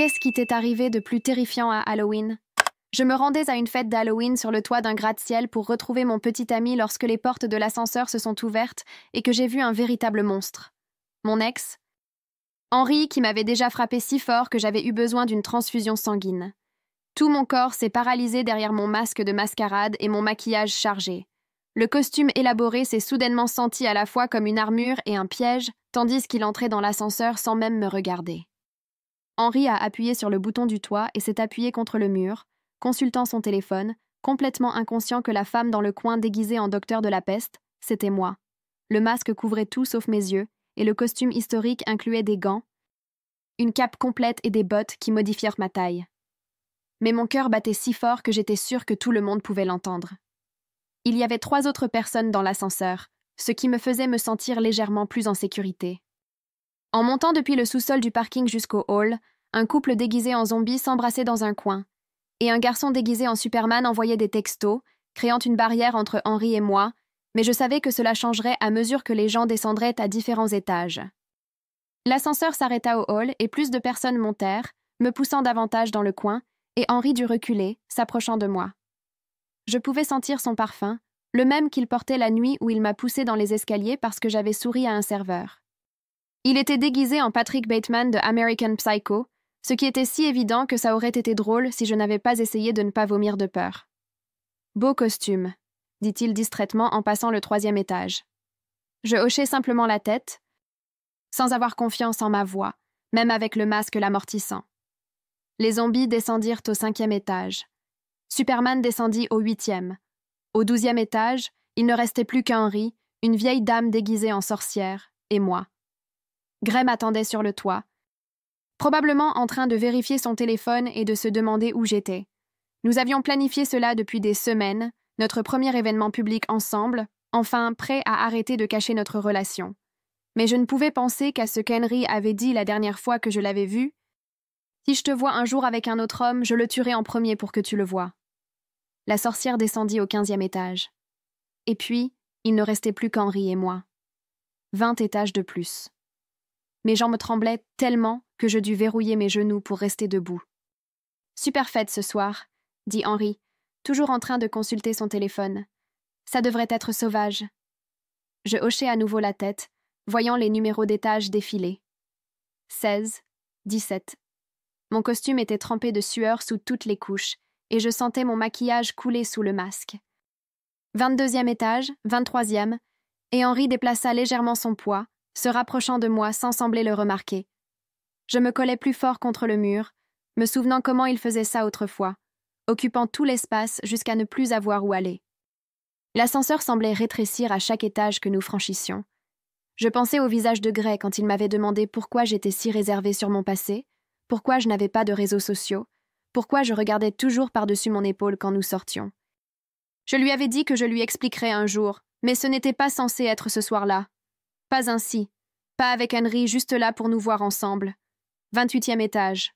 Qu'est-ce qui t'est arrivé de plus terrifiant à Halloween? Je me rendais à une fête d'Halloween sur le toit d'un gratte-ciel pour retrouver mon petit ami lorsque les portes de l'ascenseur se sont ouvertes et que j'ai vu un véritable monstre. Mon ex, Henri, qui m'avait déjà frappé si fort que j'avais eu besoin d'une transfusion sanguine. Tout mon corps s'est paralysé derrière mon masque de mascarade et mon maquillage chargé. Le costume élaboré s'est soudainement senti à la fois comme une armure et un piège, tandis qu'il entrait dans l'ascenseur sans même me regarder. Henri a appuyé sur le bouton du toit et s'est appuyé contre le mur, consultant son téléphone, complètement inconscient que la femme dans le coin déguisée en docteur de la peste, c'était moi. Le masque couvrait tout sauf mes yeux, et le costume historique incluait des gants, une cape complète et des bottes qui modifièrent ma taille. Mais mon cœur battait si fort que j'étais sûre que tout le monde pouvait l'entendre. Il y avait 3 autres personnes dans l'ascenseur, ce qui me faisait me sentir légèrement plus en sécurité. En montant depuis le sous-sol du parking jusqu'au hall, un couple déguisé en zombie s'embrassait dans un coin, et un garçon déguisé en Superman envoyait des textos, créant une barrière entre Henri et moi, mais je savais que cela changerait à mesure que les gens descendraient à différents étages. L'ascenseur s'arrêta au hall et plus de personnes montèrent, me poussant davantage dans le coin, et Henri dut reculer, s'approchant de moi. Je pouvais sentir son parfum, le même qu'il portait la nuit où il m'a poussé dans les escaliers parce que j'avais souri à un serveur. Il était déguisé en Patrick Bateman de American Psycho, ce qui était si évident que ça aurait été drôle si je n'avais pas essayé de ne pas vomir de peur. « Beau costume », dit-il distraitement en passant le 3e étage. Je hochai simplement la tête, sans avoir confiance en ma voix, même avec le masque l'amortissant. Les zombies descendirent au 5e étage. Superman descendit au 8e. Au 12e étage, il ne restait plus qu'Henri, une vieille dame déguisée en sorcière, et moi. Gray m'attendait sur le toit, probablement en train de vérifier son téléphone et de se demander où j'étais. Nous avions planifié cela depuis des semaines, notre premier événement public ensemble, enfin prêt à arrêter de cacher notre relation. Mais je ne pouvais penser qu'à ce qu'Henry avait dit la dernière fois que je l'avais vu. Si je te vois un jour avec un autre homme, je le tuerai en premier pour que tu le vois. La sorcière descendit au 15e étage. Et puis, il ne restait plus qu'Henri et moi. 20 étages de plus. Mes jambes tremblaient tellement que je dus verrouiller mes genoux pour rester debout. « Super fête ce soir », dit Henri, toujours en train de consulter son téléphone. « Ça devrait être sauvage. » Je hochai à nouveau la tête, voyant les numéros d'étage défiler. 16, 17. Mon costume était trempé de sueur sous toutes les couches, et je sentais mon maquillage couler sous le masque. 22e étage, 23e, et Henri déplaça légèrement son poids, se rapprochant de moi sans sembler le remarquer. Je me collais plus fort contre le mur, me souvenant comment il faisait ça autrefois, occupant tout l'espace jusqu'à ne plus avoir où aller. L'ascenseur semblait rétrécir à chaque étage que nous franchissions. Je pensais au visage de Gray quand il m'avait demandé pourquoi j'étais si réservée sur mon passé, pourquoi je n'avais pas de réseaux sociaux, pourquoi je regardais toujours par-dessus mon épaule quand nous sortions. Je lui avais dit que je lui expliquerais un jour, mais ce n'était pas censé être ce soir-là. Pas ainsi, pas avec Henry juste là pour nous voir ensemble. 28e étage.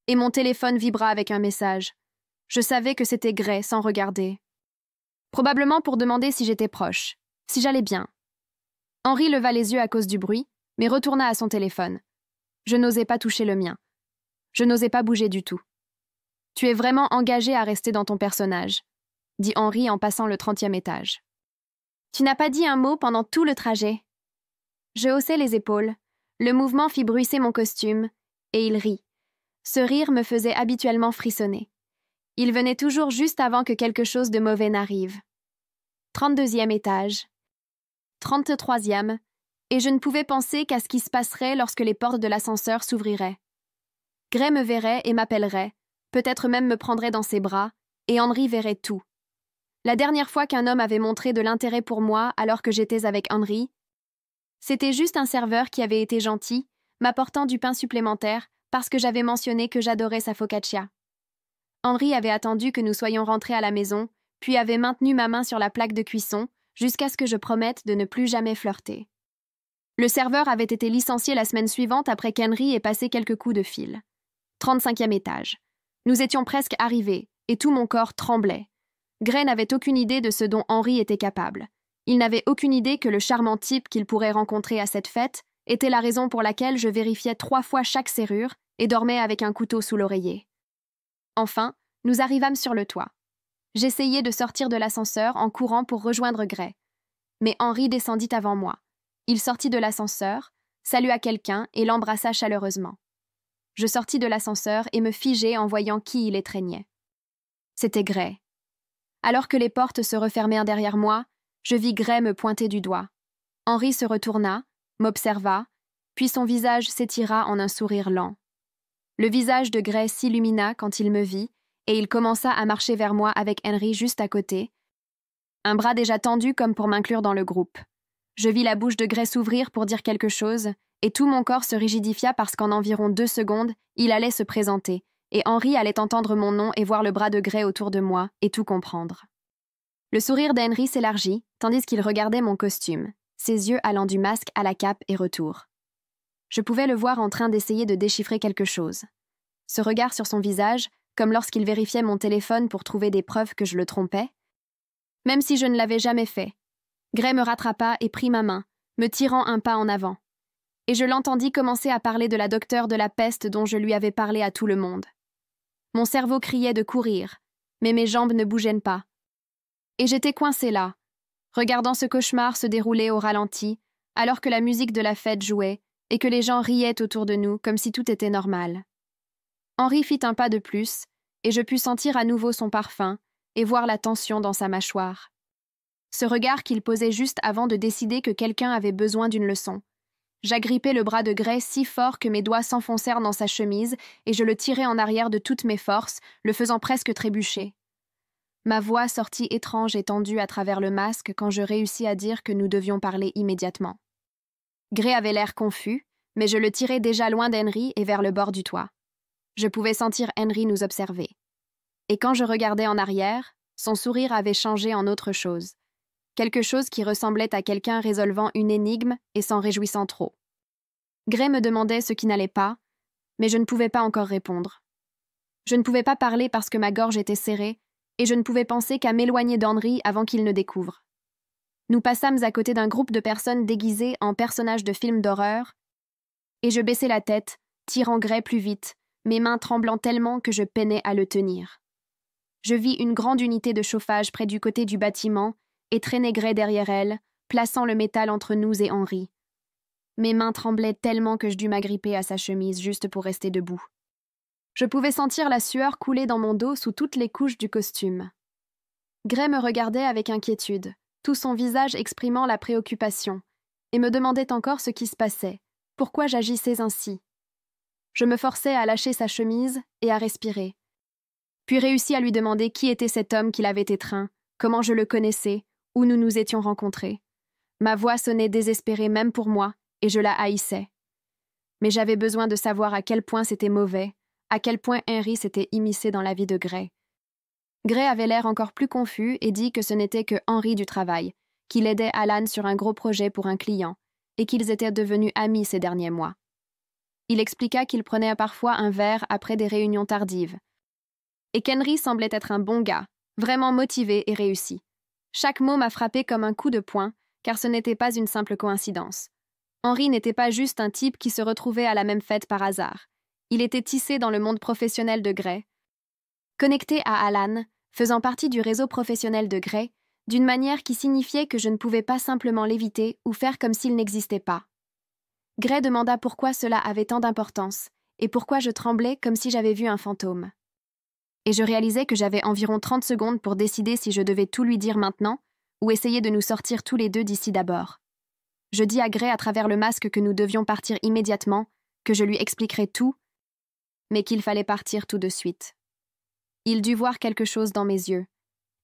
Et mon téléphone vibra avec un message. Je savais que c'était Gray sans regarder. Probablement pour demander si j'étais proche, si j'allais bien. Henri leva les yeux à cause du bruit, mais retourna à son téléphone. Je n'osais pas toucher le mien. Je n'osais pas bouger du tout. « Tu es vraiment engagé à rester dans ton personnage », dit Henri en passant le 30e étage. « Tu n'as pas dit un mot pendant tout le trajet. » Je haussai les épaules. Le mouvement fit bruisser mon costume, et il rit. Ce rire me faisait habituellement frissonner. Il venait toujours juste avant que quelque chose de mauvais n'arrive. 32e étage. 33e, et je ne pouvais penser qu'à ce qui se passerait lorsque les portes de l'ascenseur s'ouvriraient. Gray me verrait et m'appellerait, peut-être même me prendrait dans ses bras, et Henri verrait tout. La dernière fois qu'un homme avait montré de l'intérêt pour moi alors que j'étais avec Henri, c'était juste un serveur qui avait été gentil, m'apportant du pain supplémentaire parce que j'avais mentionné que j'adorais sa focaccia. Henri avait attendu que nous soyons rentrés à la maison, puis avait maintenu ma main sur la plaque de cuisson jusqu'à ce que je promette de ne plus jamais flirter. Le serveur avait été licencié la semaine suivante après qu'Henri ait passé quelques coups de fil. 35e étage. Nous étions presque arrivés, et tout mon corps tremblait. Gray n'avait aucune idée de ce dont Henri était capable. Il n'avait aucune idée que le charmant type qu'il pourrait rencontrer à cette fête était la raison pour laquelle je vérifiais 3 fois chaque serrure et dormait avec un couteau sous l'oreiller. Enfin, nous arrivâmes sur le toit. J'essayai de sortir de l'ascenseur en courant pour rejoindre Gray. Mais Henry descendit avant moi. Il sortit de l'ascenseur, salua quelqu'un et l'embrassa chaleureusement. Je sortis de l'ascenseur et me figeai en voyant qui il étreignait. C'était Gray. Alors que les portes se refermèrent derrière moi, je vis Gray me pointer du doigt. Henry se retourna, m'observa, puis son visage s'étira en un sourire lent. Le visage de Gray s'illumina quand il me vit, et il commença à marcher vers moi avec Henry juste à côté, un bras déjà tendu comme pour m'inclure dans le groupe. Je vis la bouche de Gray s'ouvrir pour dire quelque chose, et tout mon corps se rigidifia parce qu'en environ 2 secondes, il allait se présenter, et Henry allait entendre mon nom et voir le bras de Gray autour de moi, et tout comprendre. Le sourire d'Henry s'élargit, tandis qu'il regardait mon costume, ses yeux allant du masque à la cape et retour. Je pouvais le voir en train d'essayer de déchiffrer quelque chose. Ce regard sur son visage, comme lorsqu'il vérifiait mon téléphone pour trouver des preuves que je le trompais. Même si je ne l'avais jamais fait, Gray me rattrapa et prit ma main, me tirant un pas en avant. Et je l'entendis commencer à parler de la docteure de la peste dont je lui avais parlé à tout le monde. Mon cerveau criait de courir, mais mes jambes ne bougeaient pas. Et j'étais coincée là, regardant ce cauchemar se dérouler au ralenti, alors que la musique de la fête jouait et que les gens riaient autour de nous comme si tout était normal. Henry fit un pas de plus, et je pus sentir à nouveau son parfum et voir la tension dans sa mâchoire. Ce regard qu'il posait juste avant de décider que quelqu'un avait besoin d'une leçon. J'agrippai le bras de Gray si fort que mes doigts s'enfoncèrent dans sa chemise et je le tirai en arrière de toutes mes forces, le faisant presque trébucher. Ma voix sortit étrange et tendue à travers le masque quand je réussis à dire que nous devions parler immédiatement. Gray avait l'air confus, mais je le tirai déjà loin d'Henry et vers le bord du toit. Je pouvais sentir Henry nous observer. Et quand je regardais en arrière, son sourire avait changé en autre chose. Quelque chose qui ressemblait à quelqu'un résolvant une énigme et s'en réjouissant trop. Gray me demandait ce qui n'allait pas, mais je ne pouvais pas encore répondre. Je ne pouvais pas parler parce que ma gorge était serrée, et je ne pouvais penser qu'à m'éloigner d'Henry avant qu'il ne découvre. Nous passâmes à côté d'un groupe de personnes déguisées en personnages de films d'horreur, et je baissai la tête, tirant Gray plus vite, mes mains tremblant tellement que je peinais à le tenir. Je vis une grande unité de chauffage près du côté du bâtiment et traînai Gray derrière elle, plaçant le métal entre nous et Henry. Mes mains tremblaient tellement que je dus m'agripper à sa chemise juste pour rester debout. Je pouvais sentir la sueur couler dans mon dos sous toutes les couches du costume. Gray me regardait avec inquiétude, tout son visage exprimant la préoccupation, et me demandait encore ce qui se passait, pourquoi j'agissais ainsi. Je me forçai à lâcher sa chemise et à respirer, puis réussis à lui demander qui était cet homme qui l'avait étreint, comment je le connaissais, où nous nous étions rencontrés. Ma voix sonnait désespérée même pour moi, et je la haïssais. Mais j'avais besoin de savoir à quel point c'était mauvais, à quel point Henry s'était immiscé dans la vie de Gray. Gray avait l'air encore plus confus et dit que ce n'était que Henry du travail, qu'il aidait Alan sur un gros projet pour un client, et qu'ils étaient devenus amis ces derniers mois. Il expliqua qu'il prenait parfois un verre après des réunions tardives, et qu'Henry semblait être un bon gars, vraiment motivé et réussi. Chaque mot m'a frappé comme un coup de poing, car ce n'était pas une simple coïncidence. Henry n'était pas juste un type qui se retrouvait à la même fête par hasard. Il était tissé dans le monde professionnel de Gray, connecté à Alan, faisant partie du réseau professionnel de Gray, d'une manière qui signifiait que je ne pouvais pas simplement l'éviter ou faire comme s'il n'existait pas. Gray demanda pourquoi cela avait tant d'importance, et pourquoi je tremblais comme si j'avais vu un fantôme. Et je réalisais que j'avais environ 30 secondes pour décider si je devais tout lui dire maintenant, ou essayer de nous sortir tous les deux d'ici d'abord. Je dis à Gray à travers le masque que nous devions partir immédiatement, que je lui expliquerais tout, mais qu'il fallait partir tout de suite. Il dut voir quelque chose dans mes yeux,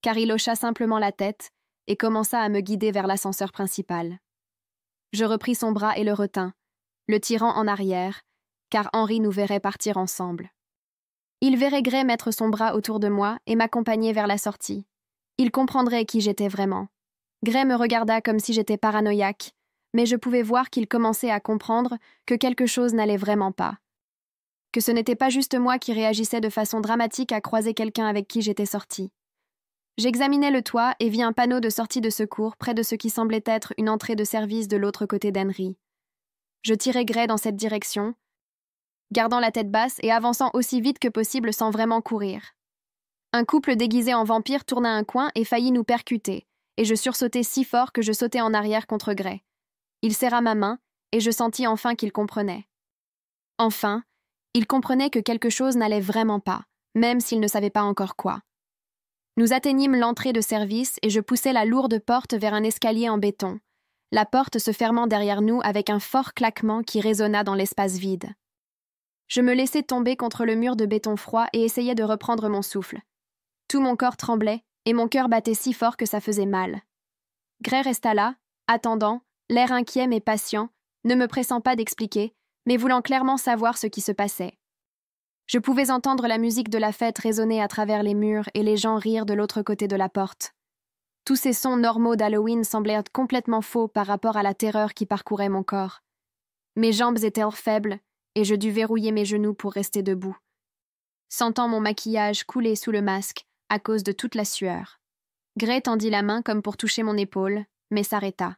car il hocha simplement la tête et commença à me guider vers l'ascenseur principal. Je repris son bras et le retins, le tirant en arrière, car Henry nous verrait partir ensemble. Il verrait Gray mettre son bras autour de moi et m'accompagner vers la sortie. Il comprendrait qui j'étais vraiment. Gray me regarda comme si j'étais paranoïaque, mais je pouvais voir qu'il commençait à comprendre que quelque chose n'allait vraiment pas. Que ce n'était pas juste moi qui réagissais de façon dramatique à croiser quelqu'un avec qui j'étais sortie. J'examinais le toit et vis un panneau de sortie de secours près de ce qui semblait être une entrée de service de l'autre côté d'Henry. Je tirai Gray dans cette direction, gardant la tête basse et avançant aussi vite que possible sans vraiment courir. Un couple déguisé en vampire tourna un coin et faillit nous percuter, et je sursautai si fort que je sautai en arrière contre Gray. Il serra ma main, et je sentis enfin qu'il comprenait. Enfin, il comprenait que quelque chose n'allait vraiment pas, même s'il ne savait pas encore quoi. Nous atteignîmes l'entrée de service et je poussai la lourde porte vers un escalier en béton, la porte se fermant derrière nous avec un fort claquement qui résonna dans l'espace vide. Je me laissai tomber contre le mur de béton froid et essayai de reprendre mon souffle. Tout mon corps tremblait et mon cœur battait si fort que ça faisait mal. Gray resta là, attendant, l'air inquiet mais patient, ne me pressant pas d'expliquer, mais voulant clairement savoir ce qui se passait. Je pouvais entendre la musique de la fête résonner à travers les murs et les gens rire de l'autre côté de la porte. Tous ces sons normaux d'Halloween semblaient complètement faux par rapport à la terreur qui parcourait mon corps. Mes jambes étaient faibles et je dus verrouiller mes genoux pour rester debout, sentant mon maquillage couler sous le masque à cause de toute la sueur. Gray tendit la main comme pour toucher mon épaule, mais s'arrêta.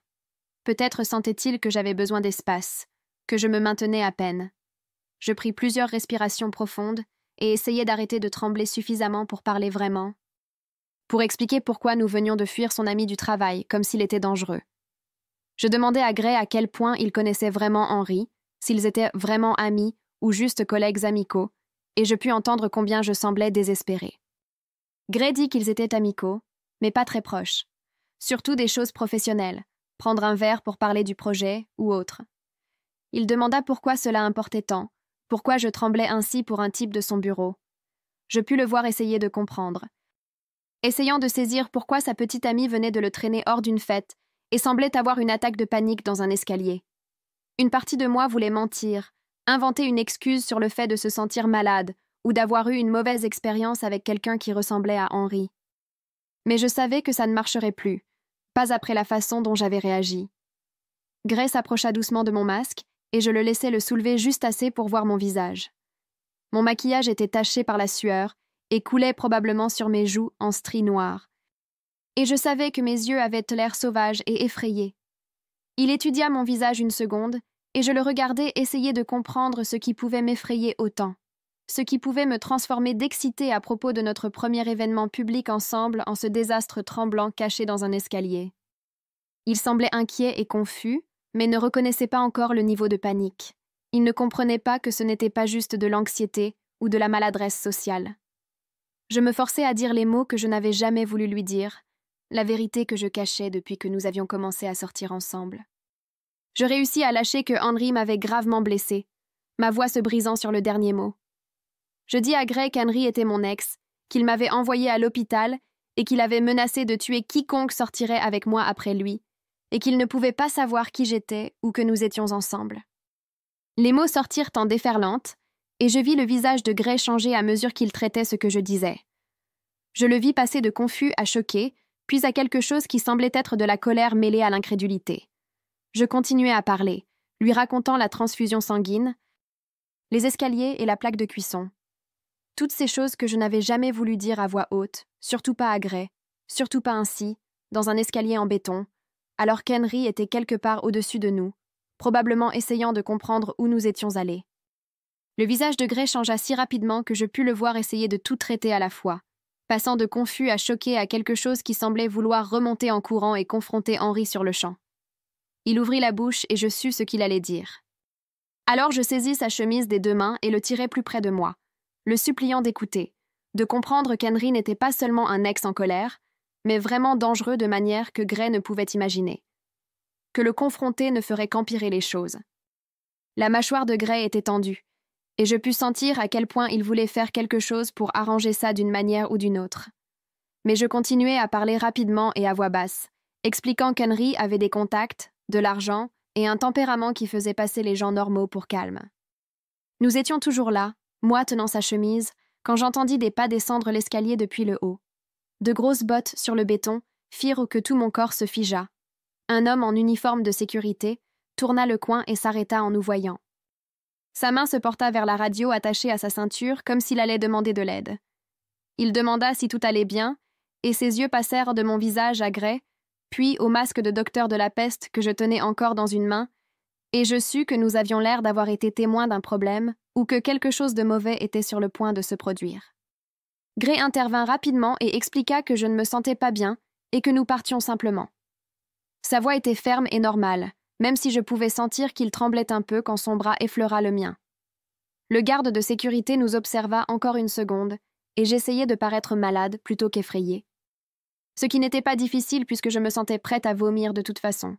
Peut-être sentait-il que j'avais besoin d'espace, que je me maintenais à peine. Je pris plusieurs respirations profondes et essayai d'arrêter de trembler suffisamment pour parler vraiment, pour expliquer pourquoi nous venions de fuir son ami du travail, comme s'il était dangereux. Je demandai à Gray à quel point il connaissait vraiment Henry, s'ils étaient vraiment amis ou juste collègues amicaux, et je pus entendre combien je semblais désespérée. Gray dit qu'ils étaient amicaux, mais pas très proches. Surtout des choses professionnelles, prendre un verre pour parler du projet ou autre. Il demanda pourquoi cela importait tant, pourquoi je tremblais ainsi pour un type de son bureau. Je pus le voir essayer de comprendre. Essayant de saisir pourquoi sa petite amie venait de le traîner hors d'une fête et semblait avoir une attaque de panique dans un escalier. Une partie de moi voulait mentir, inventer une excuse sur le fait de se sentir malade ou d'avoir eu une mauvaise expérience avec quelqu'un qui ressemblait à Henry. Mais je savais que ça ne marcherait plus, pas après la façon dont j'avais réagi. Gray s'approcha doucement de mon masque et je le laissai le soulever juste assez pour voir mon visage. Mon maquillage était taché par la sueur et coulait probablement sur mes joues en stries noires. Et je savais que mes yeux avaient l'air sauvages et effrayés. Il étudia mon visage une seconde, et je le regardais essayer de comprendre ce qui pouvait m'effrayer autant, ce qui pouvait me transformer d'excitée à propos de notre premier événement public ensemble en ce désastre tremblant caché dans un escalier. Il semblait inquiet et confus, mais ne reconnaissait pas encore le niveau de panique. Il ne comprenait pas que ce n'était pas juste de l'anxiété ou de la maladresse sociale. Je me forçais à dire les mots que je n'avais jamais voulu lui dire, la vérité que je cachais depuis que nous avions commencé à sortir ensemble. Je réussis à lâcher que Henry m'avait gravement blessée, ma voix se brisant sur le dernier mot. Je dis à Gray qu'Henry était mon ex, qu'il m'avait envoyé à l'hôpital et qu'il avait menacé de tuer quiconque sortirait avec moi après lui, et qu'il ne pouvait pas savoir qui j'étais ou que nous étions ensemble. Les mots sortirent en déferlante, et je vis le visage de Gray changer à mesure qu'il traitait ce que je disais. Je le vis passer de confus à choqué, puis à quelque chose qui semblait être de la colère mêlée à l'incrédulité. Je continuai à parler, lui racontant la transfusion sanguine, les escaliers et la plaque de cuisson. Toutes ces choses que je n'avais jamais voulu dire à voix haute, surtout pas à Gray, surtout pas ainsi, dans un escalier en béton, alors qu'Henry était quelque part au-dessus de nous, probablement essayant de comprendre où nous étions allés. Le visage de Gray changea si rapidement que je pus le voir essayer de tout traiter à la fois, passant de confus à choqué à quelque chose qui semblait vouloir remonter en courant et confronter Henry sur le champ. Il ouvrit la bouche et je sus ce qu'il allait dire. Alors je saisis sa chemise des deux mains et le tirai plus près de moi, le suppliant d'écouter, de comprendre qu'Henry n'était pas seulement un ex en colère, mais vraiment dangereux de manière que Gray ne pouvait imaginer. Que le confronter ne ferait qu'empirer les choses. La mâchoire de Gray était tendue, et je pus sentir à quel point il voulait faire quelque chose pour arranger ça d'une manière ou d'une autre. Mais je continuais à parler rapidement et à voix basse, expliquant qu'Henry avait des contacts, de l'argent et un tempérament qui faisait passer les gens normaux pour calmes. Nous étions toujours là, moi tenant sa chemise, quand j'entendis des pas descendre l'escalier depuis le haut. De grosses bottes sur le béton firent que tout mon corps se figea. Un homme en uniforme de sécurité tourna le coin et s'arrêta en nous voyant. Sa main se porta vers la radio attachée à sa ceinture comme s'il allait demander de l'aide. Il demanda si tout allait bien, et ses yeux passèrent de mon visage à Gray, puis au masque de docteur de la peste que je tenais encore dans une main, Et je sus que nous avions l'air d'avoir été témoins d'un problème ou que quelque chose de mauvais était sur le point de se produire. Gray intervint rapidement et expliqua que je ne me sentais pas bien et que nous partions simplement. Sa voix était ferme et normale, même si je pouvais sentir qu'il tremblait un peu quand son bras effleura le mien. Le garde de sécurité nous observa encore une seconde, et j'essayais de paraître malade plutôt qu'effrayée. Ce qui n'était pas difficile puisque je me sentais prête à vomir de toute façon.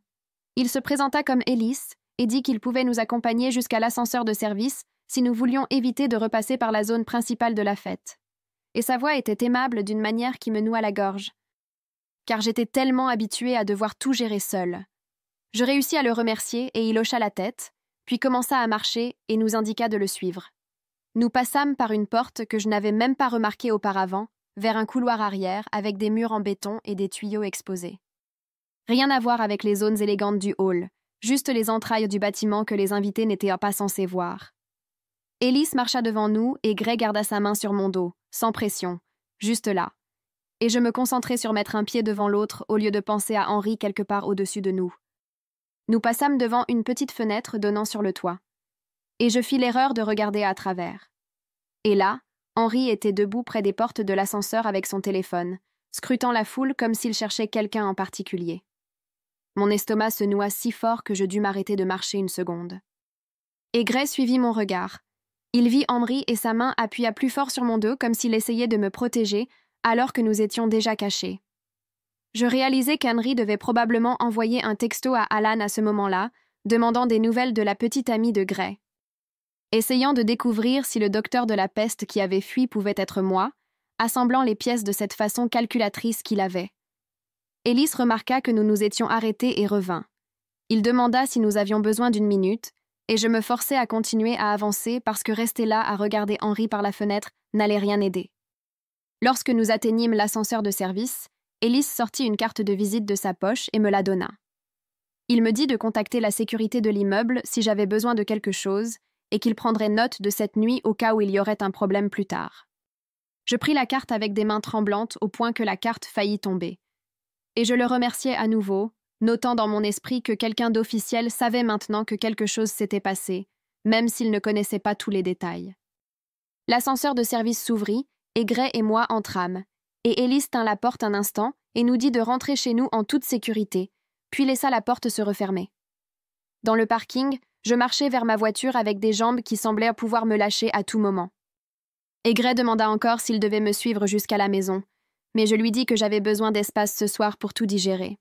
Il se présenta comme Ellis et dit qu'il pouvait nous accompagner jusqu'à l'ascenseur de service si nous voulions éviter de repasser par la zone principale de la fête. Et sa voix était aimable d'une manière qui me noua la gorge, car j'étais tellement habituée à devoir tout gérer seule. Je réussis à le remercier et il hocha la tête, puis commença à marcher et nous indiqua de le suivre. Nous passâmes par une porte que je n'avais même pas remarquée auparavant, vers un couloir arrière avec des murs en béton et des tuyaux exposés. Rien à voir avec les zones élégantes du hall, juste les entrailles du bâtiment que les invités n'étaient pas censés voir. Ellis marcha devant nous et Gray garda sa main sur mon dos, sans pression, juste là. Et je me concentrai sur mettre un pied devant l'autre au lieu de penser à Henry quelque part au-dessus de nous. Nous passâmes devant une petite fenêtre donnant sur le toit. Et je fis l'erreur de regarder à travers. Et là, Henry était debout près des portes de l'ascenseur avec son téléphone, scrutant la foule comme s'il cherchait quelqu'un en particulier. Mon estomac se noua si fort que je dus m'arrêter de marcher une seconde. Et Gray suivit mon regard. Il vit Henry et sa main appuya plus fort sur mon dos comme s'il essayait de me protéger alors que nous étions déjà cachés. Je réalisais qu'Henry devait probablement envoyer un texto à Alan à ce moment-là, demandant des nouvelles de la petite amie de Gray. Essayant de découvrir si le docteur de la peste qui avait fui pouvait être moi, assemblant les pièces de cette façon calculatrice qu'il avait. Ellis remarqua que nous nous étions arrêtés et revint. Il demanda si nous avions besoin d'une minute, et je me forçai à continuer à avancer parce que rester là à regarder Henry par la fenêtre n'allait rien aider. Lorsque nous atteignîmes l'ascenseur de service, Ellis sortit une carte de visite de sa poche et me la donna. Il me dit de contacter la sécurité de l'immeuble si j'avais besoin de quelque chose et qu'il prendrait note de cette nuit au cas où il y aurait un problème plus tard. Je pris la carte avec des mains tremblantes au point que la carte faillit tomber. Et je le remerciai à nouveau, notant dans mon esprit que quelqu'un d'officiel savait maintenant que quelque chose s'était passé, même s'il ne connaissait pas tous les détails. L'ascenseur de service s'ouvrit, et Gray et moi entrâmes, et Ellis tint la porte un instant et nous dit de rentrer chez nous en toute sécurité, puis laissa la porte se refermer. Dans le parking, je marchais vers ma voiture avec des jambes qui semblaient pouvoir me lâcher à tout moment. Et Gray demanda encore s'il devait me suivre jusqu'à la maison, mais je lui dis que j'avais besoin d'espace ce soir pour tout digérer.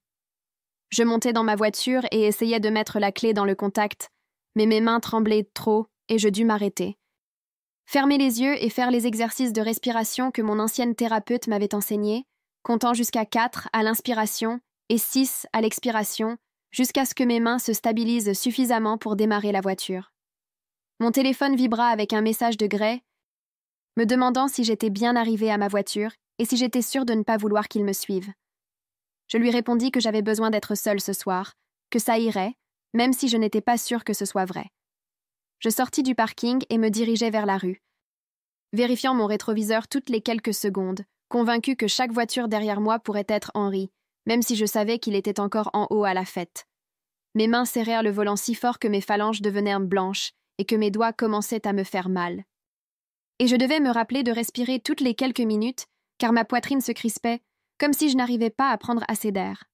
Je montai dans ma voiture et essayais de mettre la clé dans le contact, mais mes mains tremblaient trop et je dus m'arrêter. Fermer les yeux et faire les exercices de respiration que mon ancienne thérapeute m'avait enseignés, comptant jusqu'à 4 à l'inspiration et 6 à l'expiration, jusqu'à ce que mes mains se stabilisent suffisamment pour démarrer la voiture. Mon téléphone vibra avec un message de Gray, me demandant si j'étais bien arrivée à ma voiture et si j'étais sûre de ne pas vouloir qu'il me suive. Je lui répondis que j'avais besoin d'être seule ce soir, que ça irait, même si je n'étais pas sûre que ce soit vrai. Je sortis du parking et me dirigeai vers la rue, vérifiant mon rétroviseur toutes les quelques secondes, convaincue que chaque voiture derrière moi pourrait être Henry, même si je savais qu'il était encore en haut à la fête. Mes mains serrèrent le volant si fort que mes phalanges devenaient blanches et que mes doigts commençaient à me faire mal. Et je devais me rappeler de respirer toutes les quelques minutes, car ma poitrine se crispait, comme si je n'arrivais pas à prendre assez d'air.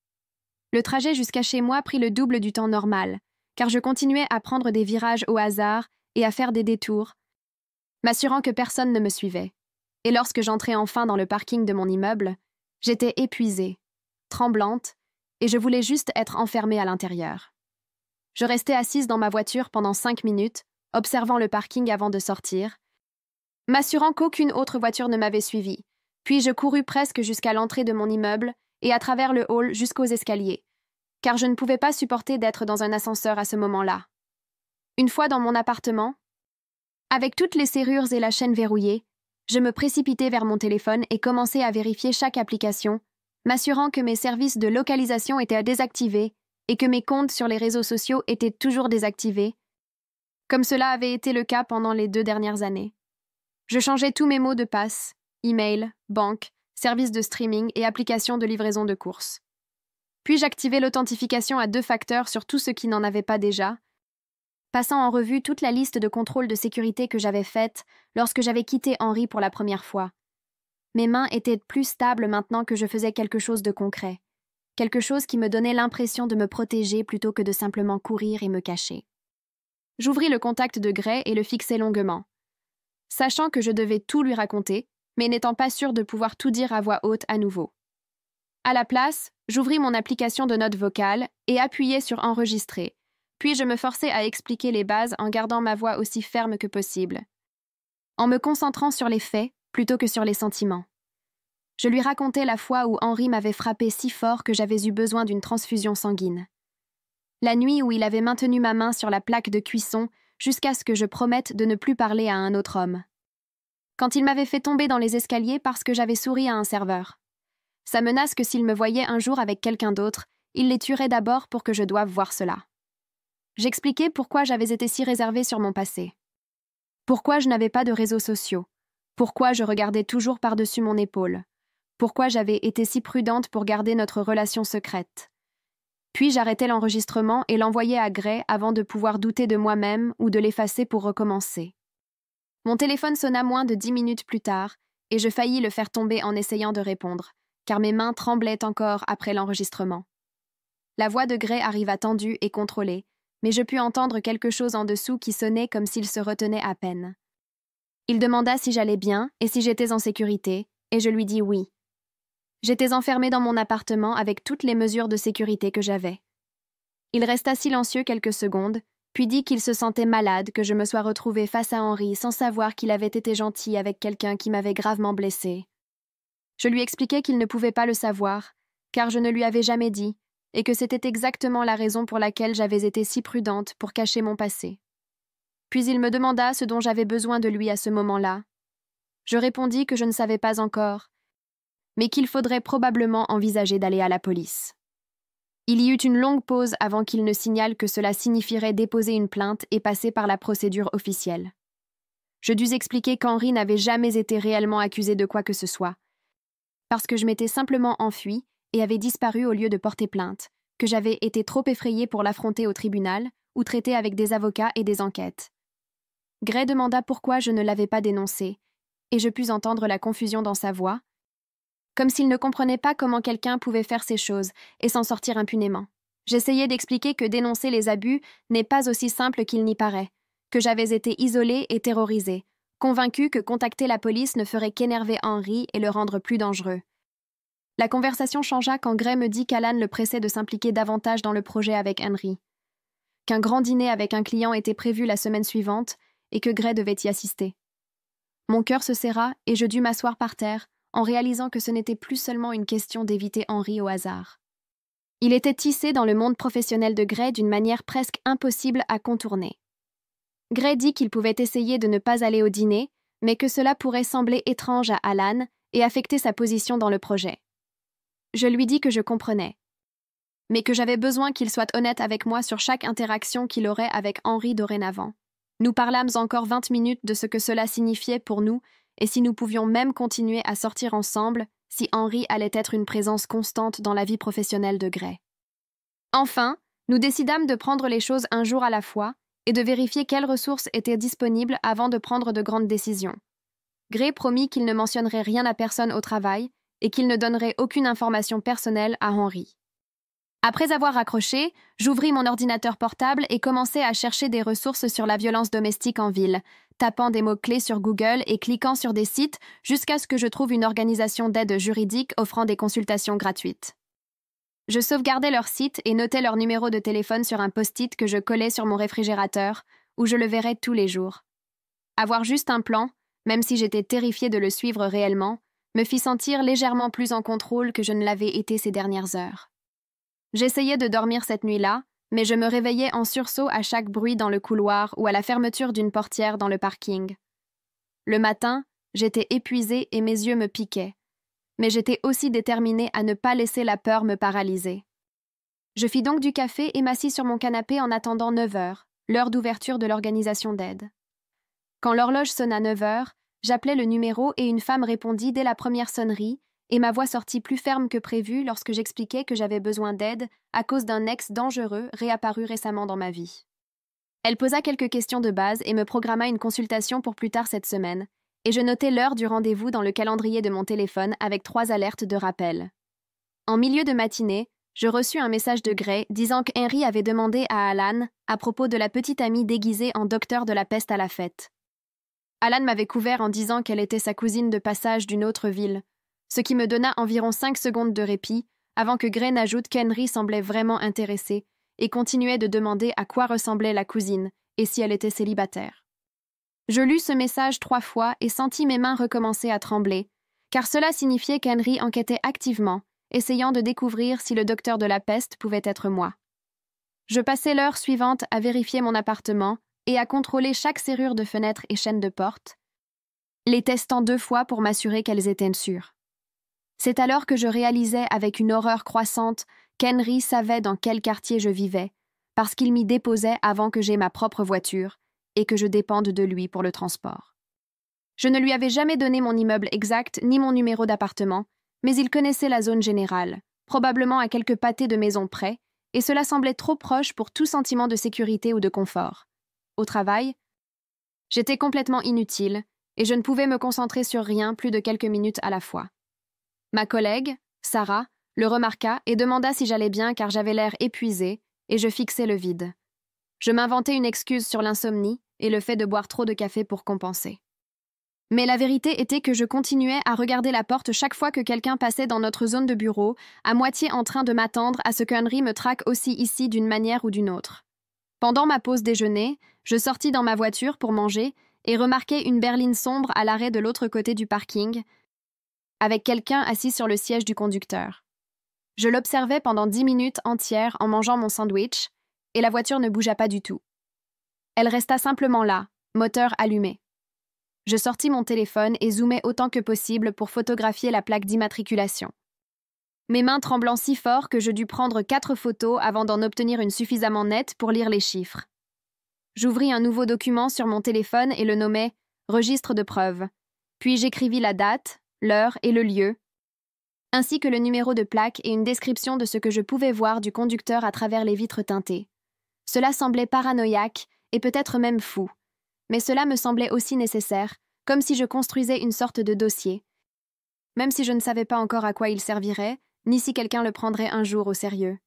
Le trajet jusqu'à chez moi prit le double du temps normal, car je continuais à prendre des virages au hasard et à faire des détours, m'assurant que personne ne me suivait. Et lorsque j'entrai enfin dans le parking de mon immeuble, j'étais épuisée, tremblante, et je voulais juste être enfermée à l'intérieur. Je restai assise dans ma voiture pendant 5 minutes, observant le parking avant de sortir, m'assurant qu'aucune autre voiture ne m'avait suivie, puis je courus presque jusqu'à l'entrée de mon immeuble et à travers le hall jusqu'aux escaliers, car je ne pouvais pas supporter d'être dans un ascenseur à ce moment-là. Une fois dans mon appartement, avec toutes les serrures et la chaîne verrouillée, je me précipitai vers mon téléphone et commençai à vérifier chaque application, m'assurant que mes services de localisation étaient désactivés et que mes comptes sur les réseaux sociaux étaient toujours désactivés, comme cela avait été le cas pendant les 2 dernières années. Je changeais tous mes mots de passe, email, banque, services de streaming et applications de livraison de courses. Puis j'activais l'authentification à 2 facteurs sur tout ce qui n'en avait pas déjà, passant en revue toute la liste de contrôles de sécurité que j'avais faite lorsque j'avais quitté Henry pour la première fois. Mes mains étaient plus stables maintenant que je faisais quelque chose de concret, quelque chose qui me donnait l'impression de me protéger plutôt que de simplement courir et me cacher. J'ouvris le contact de Gray et le fixai longuement. Sachant que je devais tout lui raconter, mais n'étant pas sûre de pouvoir tout dire à voix haute à nouveau. À la place, j'ouvris mon application de notes vocales et appuyai sur enregistrer, puis je me forçai à expliquer les bases en gardant ma voix aussi ferme que possible, en me concentrant sur les faits plutôt que sur les sentiments. Je lui racontai la fois où Henry m'avait frappé si fort que j'avais eu besoin d'une transfusion sanguine. La nuit où il avait maintenu ma main sur la plaque de cuisson jusqu'à ce que je promette de ne plus parler à un autre homme. Quand il m'avait fait tomber dans les escaliers parce que j'avais souri à un serveur. Sa menace que s'il me voyait un jour avec quelqu'un d'autre, il les tuerait d'abord pour que je doive voir cela. J'expliquai pourquoi j'avais été si réservée sur mon passé. Pourquoi je n'avais pas de réseaux sociaux. Pourquoi je regardais toujours par-dessus mon épaule. Pourquoi j'avais été si prudente pour garder notre relation secrète. Puis j'arrêtai l'enregistrement et l'envoyai à Gray avant de pouvoir douter de moi-même ou de l'effacer pour recommencer. Mon téléphone sonna moins de 10 minutes plus tard et je faillis le faire tomber en essayant de répondre, car mes mains tremblaient encore après l'enregistrement. La voix de Gray arriva tendue et contrôlée, mais je pus entendre quelque chose en dessous qui sonnait comme s'il se retenait à peine. Il demanda si j'allais bien et si j'étais en sécurité, et je lui dis oui. J'étais enfermée dans mon appartement avec toutes les mesures de sécurité que j'avais. Il resta silencieux quelques secondes, puis dit qu'il se sentait malade que je me sois retrouvée face à Henry sans savoir qu'il avait été gentil avec quelqu'un qui m'avait gravement blessée. Je lui expliquai qu'il ne pouvait pas le savoir, car je ne lui avais jamais dit, et que c'était exactement la raison pour laquelle j'avais été si prudente pour cacher mon passé. Puis il me demanda ce dont j'avais besoin de lui à ce moment-là. Je répondis que je ne savais pas encore, mais qu'il faudrait probablement envisager d'aller à la police. Il y eut une longue pause avant qu'il ne signale que cela signifierait déposer une plainte et passer par la procédure officielle. Je dus expliquer qu'Henry n'avait jamais été réellement accusé de quoi que ce soit, parce que je m'étais simplement enfuie et avait disparu au lieu de porter plainte, que j'avais été trop effrayée pour l'affronter au tribunal ou traiter avec des avocats et des enquêtes. Gray demanda pourquoi je ne l'avais pas dénoncé, et je pus entendre la confusion dans sa voix, comme s'il ne comprenait pas comment quelqu'un pouvait faire ces choses et s'en sortir impunément. J'essayais d'expliquer que dénoncer les abus n'est pas aussi simple qu'il n'y paraît, que j'avais été isolée et terrorisée, convaincue que contacter la police ne ferait qu'énerver Henry et le rendre plus dangereux. La conversation changea quand Gray me dit qu'Alan le pressait de s'impliquer davantage dans le projet avec Henry, qu'un grand dîner avec un client était prévu la semaine suivante et que Gray devait y assister. Mon cœur se serra et je dus m'asseoir par terre, en réalisant que ce n'était plus seulement une question d'éviter Henry au hasard. Il était tissé dans le monde professionnel de Gray d'une manière presque impossible à contourner. Gray dit qu'il pouvait essayer de ne pas aller au dîner, mais que cela pourrait sembler étrange à Alan et affecter sa position dans le projet. Je lui dis que je comprenais, mais que j'avais besoin qu'il soit honnête avec moi sur chaque interaction qu'il aurait avec Henry dorénavant. Nous parlâmes encore 20 minutes de ce que cela signifiait pour nous et si nous pouvions même continuer à sortir ensemble si Henry allait être une présence constante dans la vie professionnelle de Gray. Enfin, nous décidâmes de prendre les choses un jour à la fois et de vérifier quelles ressources étaient disponibles avant de prendre de grandes décisions. Gray promit qu'il ne mentionnerait rien à personne au travail et qu'il ne donnerait aucune information personnelle à Henry. Après avoir raccroché, j'ouvris mon ordinateur portable et commençai à chercher des ressources sur la violence domestique en ville, tapant des mots-clés sur Google et cliquant sur des sites jusqu'à ce que je trouve une organisation d'aide juridique offrant des consultations gratuites. Je sauvegardais leur site et notais leur numéro de téléphone sur un post-it que je collais sur mon réfrigérateur, où je le verrais tous les jours. Avoir juste un plan, même si j'étais terrifiée de le suivre réellement, me fit sentir légèrement plus en contrôle que je ne l'avais été ces dernières heures. J'essayais de dormir cette nuit-là, mais je me réveillais en sursaut à chaque bruit dans le couloir ou à la fermeture d'une portière dans le parking. Le matin, j'étais épuisée et mes yeux me piquaient, mais j'étais aussi déterminée à ne pas laisser la peur me paralyser. Je fis donc du café et m'assis sur mon canapé en attendant 9 heures, l'heure d'ouverture de l'organisation d'aide. Quand l'horloge sonna 9 heures, j'appelai le numéro et une femme répondit dès la première sonnerie, et ma voix sortit plus ferme que prévu lorsque j'expliquai que j'avais besoin d'aide à cause d'un ex dangereux réapparu récemment dans ma vie. Elle posa quelques questions de base et me programma une consultation pour plus tard cette semaine, et je notai l'heure du rendez-vous dans le calendrier de mon téléphone avec 3 alertes de rappel. En milieu de matinée, je reçus un message de Gray disant qu'Henry avait demandé à Alan à propos de la petite amie déguisée en docteur de la peste à la fête. Alan m'avait couvert en disant qu'elle était sa cousine de passage d'une autre ville, ce qui me donna environ 5 secondes de répit avant que Gray n'ajoute qu'Henry semblait vraiment intéressé et continuait de demander à quoi ressemblait la cousine et si elle était célibataire. Je lus ce message 3 fois et sentis mes mains recommencer à trembler, car cela signifiait qu'Henry enquêtait activement, essayant de découvrir si le docteur de la peste pouvait être moi. Je passai l'heure suivante à vérifier mon appartement et à contrôler chaque serrure de fenêtre et chaîne de porte, les testant 2 fois pour m'assurer qu'elles étaient sûres. C'est alors que je réalisais avec une horreur croissante qu'Henry savait dans quel quartier je vivais, parce qu'il m'y déposait avant que j'aie ma propre voiture et que je dépende de lui pour le transport. Je ne lui avais jamais donné mon immeuble exact ni mon numéro d'appartement, mais il connaissait la zone générale, probablement à quelques pâtés de maison près, et cela semblait trop proche pour tout sentiment de sécurité ou de confort. Au travail, j'étais complètement inutile, et je ne pouvais me concentrer sur rien plus de quelques minutes à la fois. Ma collègue, Sarah, le remarqua et demanda si j'allais bien car j'avais l'air épuisée, et je fixais le vide. Je m'inventais une excuse sur l'insomnie et le fait de boire trop de café pour compenser. Mais la vérité était que je continuais à regarder la porte chaque fois que quelqu'un passait dans notre zone de bureau, à moitié en train de m'attendre à ce qu'Henry me traque aussi ici d'une manière ou d'une autre. Pendant ma pause déjeuner, je sortis dans ma voiture pour manger et remarquai une berline sombre à l'arrêt de l'autre côté du parking, avec quelqu'un assis sur le siège du conducteur. Je l'observais pendant 10 minutes entières en mangeant mon sandwich, et la voiture ne bougea pas du tout. Elle resta simplement là, moteur allumé. Je sortis mon téléphone et zoomai autant que possible pour photographier la plaque d'immatriculation. Mes mains tremblant si fort que je dus prendre 4 photos avant d'en obtenir une suffisamment nette pour lire les chiffres. J'ouvris un nouveau document sur mon téléphone et le nommai « Registre de preuves ». Puis j'écrivis la date, l'heure et le lieu, ainsi que le numéro de plaque et une description de ce que je pouvais voir du conducteur à travers les vitres teintées. Cela semblait paranoïaque et peut-être même fou, mais cela me semblait aussi nécessaire, comme si je construisais une sorte de dossier, même si je ne savais pas encore à quoi il servirait, ni si quelqu'un le prendrait un jour au sérieux.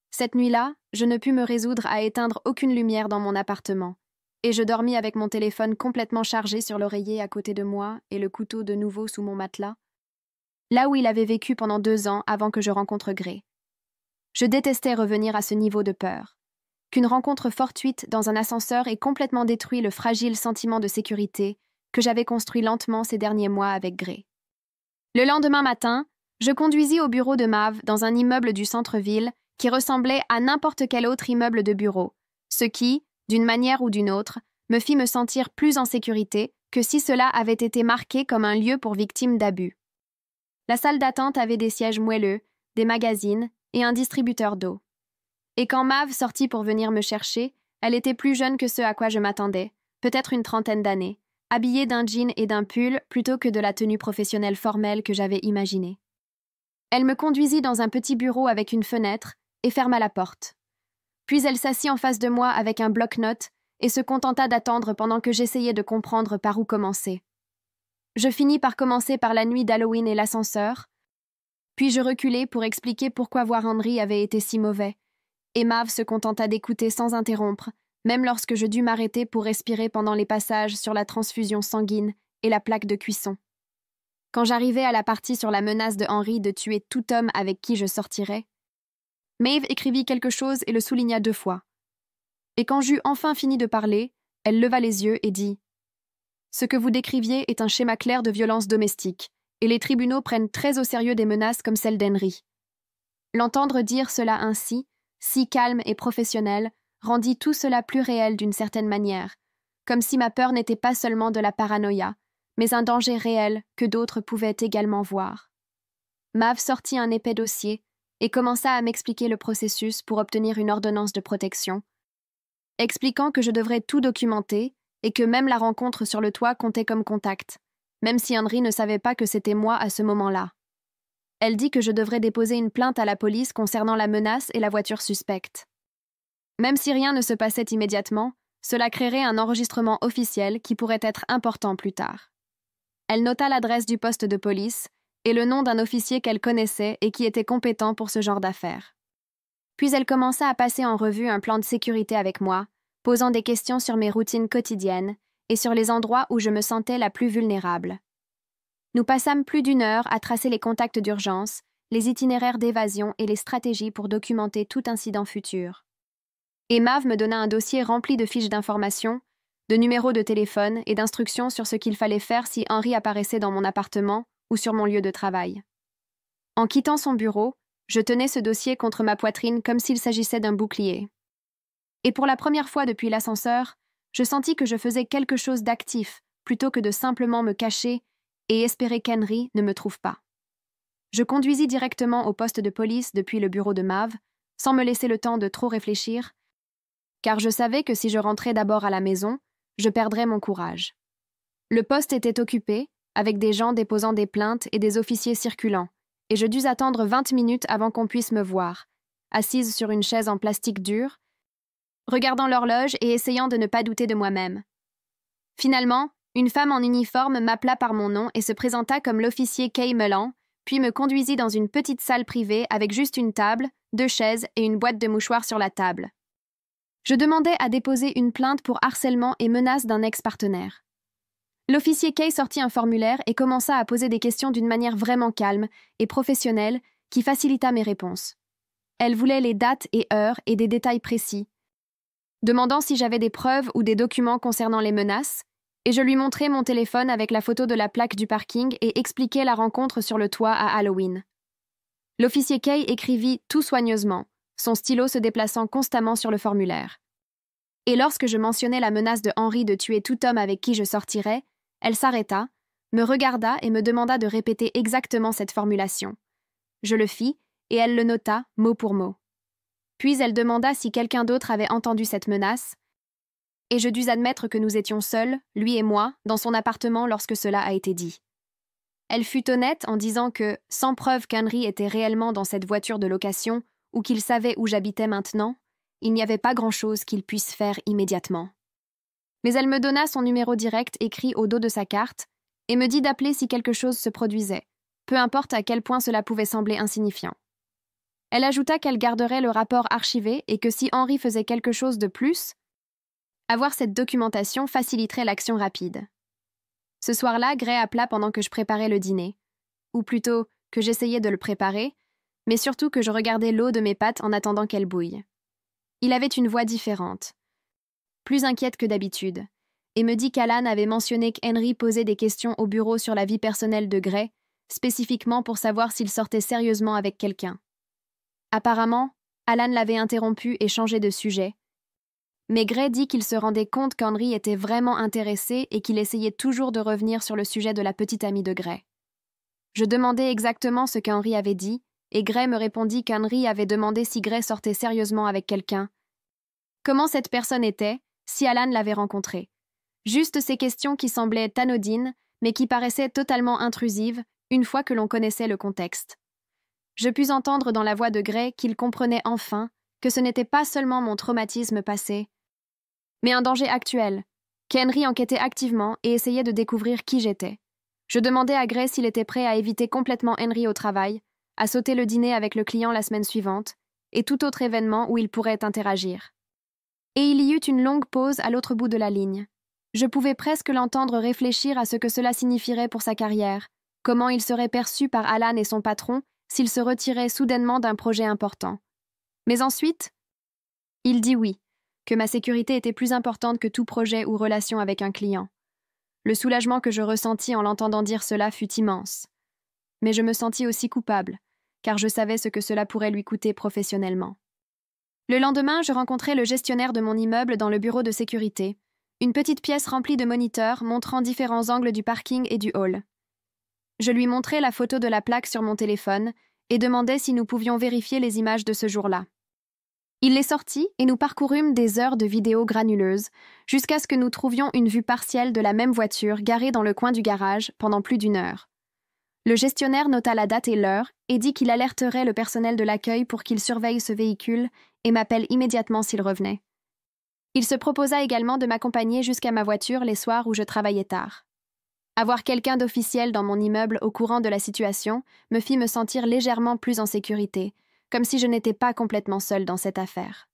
Cette nuit-là, je ne pus me résoudre à éteindre aucune lumière dans mon appartement, et je dormis avec mon téléphone complètement chargé sur l'oreiller à côté de moi et le couteau de nouveau sous mon matelas, là où il avait vécu pendant 2 ans avant que je rencontre Gray. Je détestais revenir à ce niveau de peur. Qu'une rencontre fortuite dans un ascenseur ait complètement détruit le fragile sentiment de sécurité que j'avais construit lentement ces derniers mois avec Gray. Le lendemain matin, je conduisis au bureau de Mav dans un immeuble du centre-ville qui ressemblait à n'importe quel autre immeuble de bureau, ce qui, d'une manière ou d'une autre, me fit me sentir plus en sécurité que si cela avait été marqué comme un lieu pour victimes d'abus. La salle d'attente avait des sièges moelleux, des magazines et un distributeur d'eau. Et quand Mav sortit pour venir me chercher, elle était plus jeune que ce à quoi je m'attendais, peut-être une 30aine d'années, habillée d'un jean et d'un pull plutôt que de la tenue professionnelle formelle que j'avais imaginée. Elle me conduisit dans un petit bureau avec une fenêtre et ferma la porte. Puis elle s'assit en face de moi avec un bloc-notes et se contenta d'attendre pendant que j'essayais de comprendre par où commencer. Je finis par commencer par la nuit d'Halloween et l'ascenseur, puis je reculai pour expliquer pourquoi voir Henry avait été si mauvais, et Mav se contenta d'écouter sans interrompre, même lorsque je dus m'arrêter pour respirer pendant les passages sur la transfusion sanguine et la plaque de cuisson. Quand j'arrivai à la partie sur la menace de Henry de tuer tout homme avec qui je sortirais, Maeve écrivit quelque chose et le souligna 2 fois. Et quand j'eus enfin fini de parler, elle leva les yeux et dit « Ce que vous décriviez est un schéma clair de violence domestique, et les tribunaux prennent très au sérieux des menaces comme celle d'Henry. » L'entendre dire cela ainsi, si calme et professionnel, rendit tout cela plus réel d'une certaine manière, comme si ma peur n'était pas seulement de la paranoïa, mais un danger réel que d'autres pouvaient également voir. Mav sortit un épais dossier et commença à m'expliquer le processus pour obtenir une ordonnance de protection, expliquant que je devrais tout documenter et que même la rencontre sur le toit comptait comme contact, même si Henry ne savait pas que c'était moi à ce moment-là. Elle dit que je devrais déposer une plainte à la police concernant la menace et la voiture suspecte. Même si rien ne se passait immédiatement, cela créerait un enregistrement officiel qui pourrait être important plus tard. Elle nota l'adresse du poste de police et le nom d'un officier qu'elle connaissait et qui était compétent pour ce genre d'affaires. Puis elle commença à passer en revue un plan de sécurité avec moi, posant des questions sur mes routines quotidiennes et sur les endroits où je me sentais la plus vulnérable. Nous passâmes plus d'1 heure à tracer les contacts d'urgence, les itinéraires d'évasion et les stratégies pour documenter tout incident futur. Et Mav me donna un dossier rempli de fiches d'information, de numéros de téléphone et d'instructions sur ce qu'il fallait faire si Henry apparaissait dans mon appartement ou sur mon lieu de travail. En quittant son bureau, je tenais ce dossier contre ma poitrine comme s'il s'agissait d'un bouclier. Et pour la première fois depuis l'ascenseur, je sentis que je faisais quelque chose d'actif plutôt que de simplement me cacher et espérer qu'Henry ne me trouve pas. Je conduisis directement au poste de police depuis le bureau de Mav, sans me laisser le temps de trop réfléchir, car je savais que si je rentrais d'abord à la maison, je perdrais mon courage. Le poste était occupé, avec des gens déposant des plaintes et des officiers circulant, et je dus attendre 20 minutes avant qu'on puisse me voir, assise sur une chaise en plastique dur, regardant l'horloge et essayant de ne pas douter de moi-même. Finalement, une femme en uniforme m'appela par mon nom et se présenta comme l'officier Kay Mullan, puis me conduisit dans une petite salle privée avec juste une table, 2 chaises et une boîte de mouchoirs sur la table. Je demandais à déposer une plainte pour harcèlement et menace d'un ex-partenaire. L'officier Kay sortit un formulaire et commença à poser des questions d'une manière vraiment calme et professionnelle qui facilita mes réponses. Elle voulait les dates et heures et des détails précis, demandant si j'avais des preuves ou des documents concernant les menaces, et je lui montrai mon téléphone avec la photo de la plaque du parking et expliquai la rencontre sur le toit à Halloween. L'officier Kay écrivit tout soigneusement, son stylo se déplaçant constamment sur le formulaire. Et lorsque je mentionnai la menace de Henry de tuer tout homme avec qui je sortirais, elle s'arrêta, me regarda et me demanda de répéter exactement cette formulation. Je le fis, et elle le nota mot pour mot. Puis elle demanda si quelqu'un d'autre avait entendu cette menace, et je dus admettre que nous étions seuls, lui et moi, dans son appartement lorsque cela a été dit. Elle fut honnête en disant que, sans preuve qu'Henry était réellement dans cette voiture de location ou qu'il savait où j'habitais maintenant, il n'y avait pas grand-chose qu'il puisse faire immédiatement. Mais elle me donna son numéro direct écrit au dos de sa carte et me dit d'appeler si quelque chose se produisait, peu importe à quel point cela pouvait sembler insignifiant. Elle ajouta qu'elle garderait le rapport archivé et que si Henry faisait quelque chose de plus, avoir cette documentation faciliterait l'action rapide. Ce soir-là, Gray appela pendant que je préparais le dîner, ou plutôt que j'essayais de le préparer, mais surtout que je regardais l'eau de mes pâtes en attendant qu'elle bouille. Il avait une voix différente, plus inquiète que d'habitude, et me dit qu'Alan avait mentionné qu'Henry posait des questions au bureau sur la vie personnelle de Gray, spécifiquement pour savoir s'il sortait sérieusement avec quelqu'un. Apparemment, Alan l'avait interrompu et changé de sujet, mais Gray dit qu'il se rendait compte qu'Henry était vraiment intéressé et qu'il essayait toujours de revenir sur le sujet de la petite amie de Gray. Je demandai exactement ce qu'Henry avait dit, et Gray me répondit qu'Henry avait demandé si Gray sortait sérieusement avec quelqu'un, comment cette personne était, si Alan l'avait rencontré. Juste ces questions qui semblaient anodines, mais qui paraissaient totalement intrusives une fois que l'on connaissait le contexte. Je pus entendre dans la voix de Gray qu'il comprenait enfin que ce n'était pas seulement mon traumatisme passé, mais un danger actuel, qu'Henry enquêtait activement et essayait de découvrir qui j'étais. Je demandai à Gray s'il était prêt à éviter complètement Henry au travail, à sauter le dîner avec le client la semaine suivante, et tout autre événement où il pourrait interagir. Et il y eut une longue pause à l'autre bout de la ligne. Je pouvais presque l'entendre réfléchir à ce que cela signifierait pour sa carrière, comment il serait perçu par Alan et son patron s'il se retirait soudainement d'un projet important. Mais ensuite, il dit oui, que ma sécurité était plus importante que tout projet ou relation avec un client. Le soulagement que je ressentis en l'entendant dire cela fut immense. Mais je me sentis aussi coupable, car je savais ce que cela pourrait lui coûter professionnellement. Le lendemain, je rencontrai le gestionnaire de mon immeuble dans le bureau de sécurité, une petite pièce remplie de moniteurs montrant différents angles du parking et du hall. Je lui montrai la photo de la plaque sur mon téléphone et demandai si nous pouvions vérifier les images de ce jour-là. Il les sortit et nous parcourûmes des heures de vidéos granuleuses jusqu'à ce que nous trouvions une vue partielle de la même voiture garée dans le coin du garage pendant plus d'1 heure. Le gestionnaire nota la date et l'heure et dit qu'il alerterait le personnel de l'accueil pour qu'il surveille ce véhicule et m'appelle immédiatement s'il revenait. Il se proposa également de m'accompagner jusqu'à ma voiture les soirs où je travaillais tard. Avoir quelqu'un d'officiel dans mon immeuble au courant de la situation me fit me sentir légèrement plus en sécurité, comme si je n'étais pas complètement seule dans cette affaire.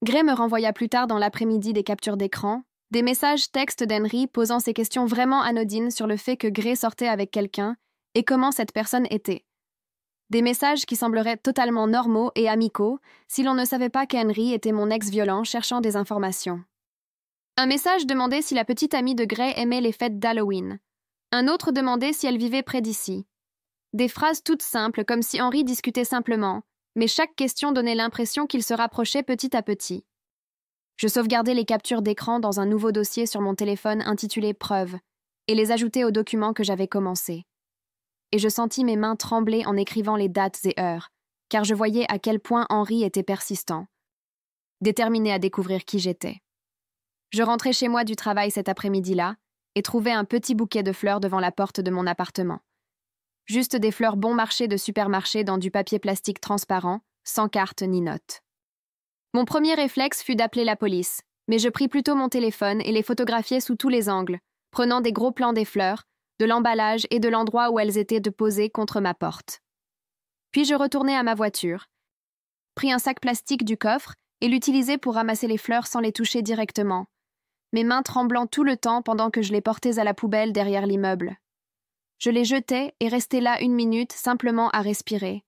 Gray me renvoya plus tard dans l'après-midi des captures d'écran, des messages textes d'Henry posant ces questions vraiment anodines sur le fait que Gray sortait avec quelqu'un et comment cette personne était. Des messages qui sembleraient totalement normaux et amicaux si l'on ne savait pas qu'Henry était mon ex violent cherchant des informations. Un message demandait si la petite amie de Gray aimait les fêtes d'Halloween. Un autre demandait si elle vivait près d'ici. Des phrases toutes simples comme si Henry discutait simplement, mais chaque question donnait l'impression qu'il se rapprochait petit à petit. Je sauvegardai les captures d'écran dans un nouveau dossier sur mon téléphone intitulé « Preuves » et les ajoutai au document que j'avais commencé. Et je sentis mes mains trembler en écrivant les dates et heures, car je voyais à quel point Henry était persistant, déterminé à découvrir qui j'étais. Je rentrai chez moi du travail cet après-midi-là et trouvai un petit bouquet de fleurs devant la porte de mon appartement. Juste des fleurs bon marché de supermarché dans du papier plastique transparent, sans carte ni note. Mon premier réflexe fut d'appeler la police, mais je pris plutôt mon téléphone et les photographiai sous tous les angles, prenant des gros plans des fleurs, de l'emballage et de l'endroit où elles étaient déposées contre ma porte. Puis je retournai à ma voiture, pris un sac plastique du coffre et l'utilisai pour ramasser les fleurs sans les toucher directement, mes mains tremblant tout le temps pendant que je les portais à la poubelle derrière l'immeuble. Je les jetai et restai là 1 minute simplement à respirer,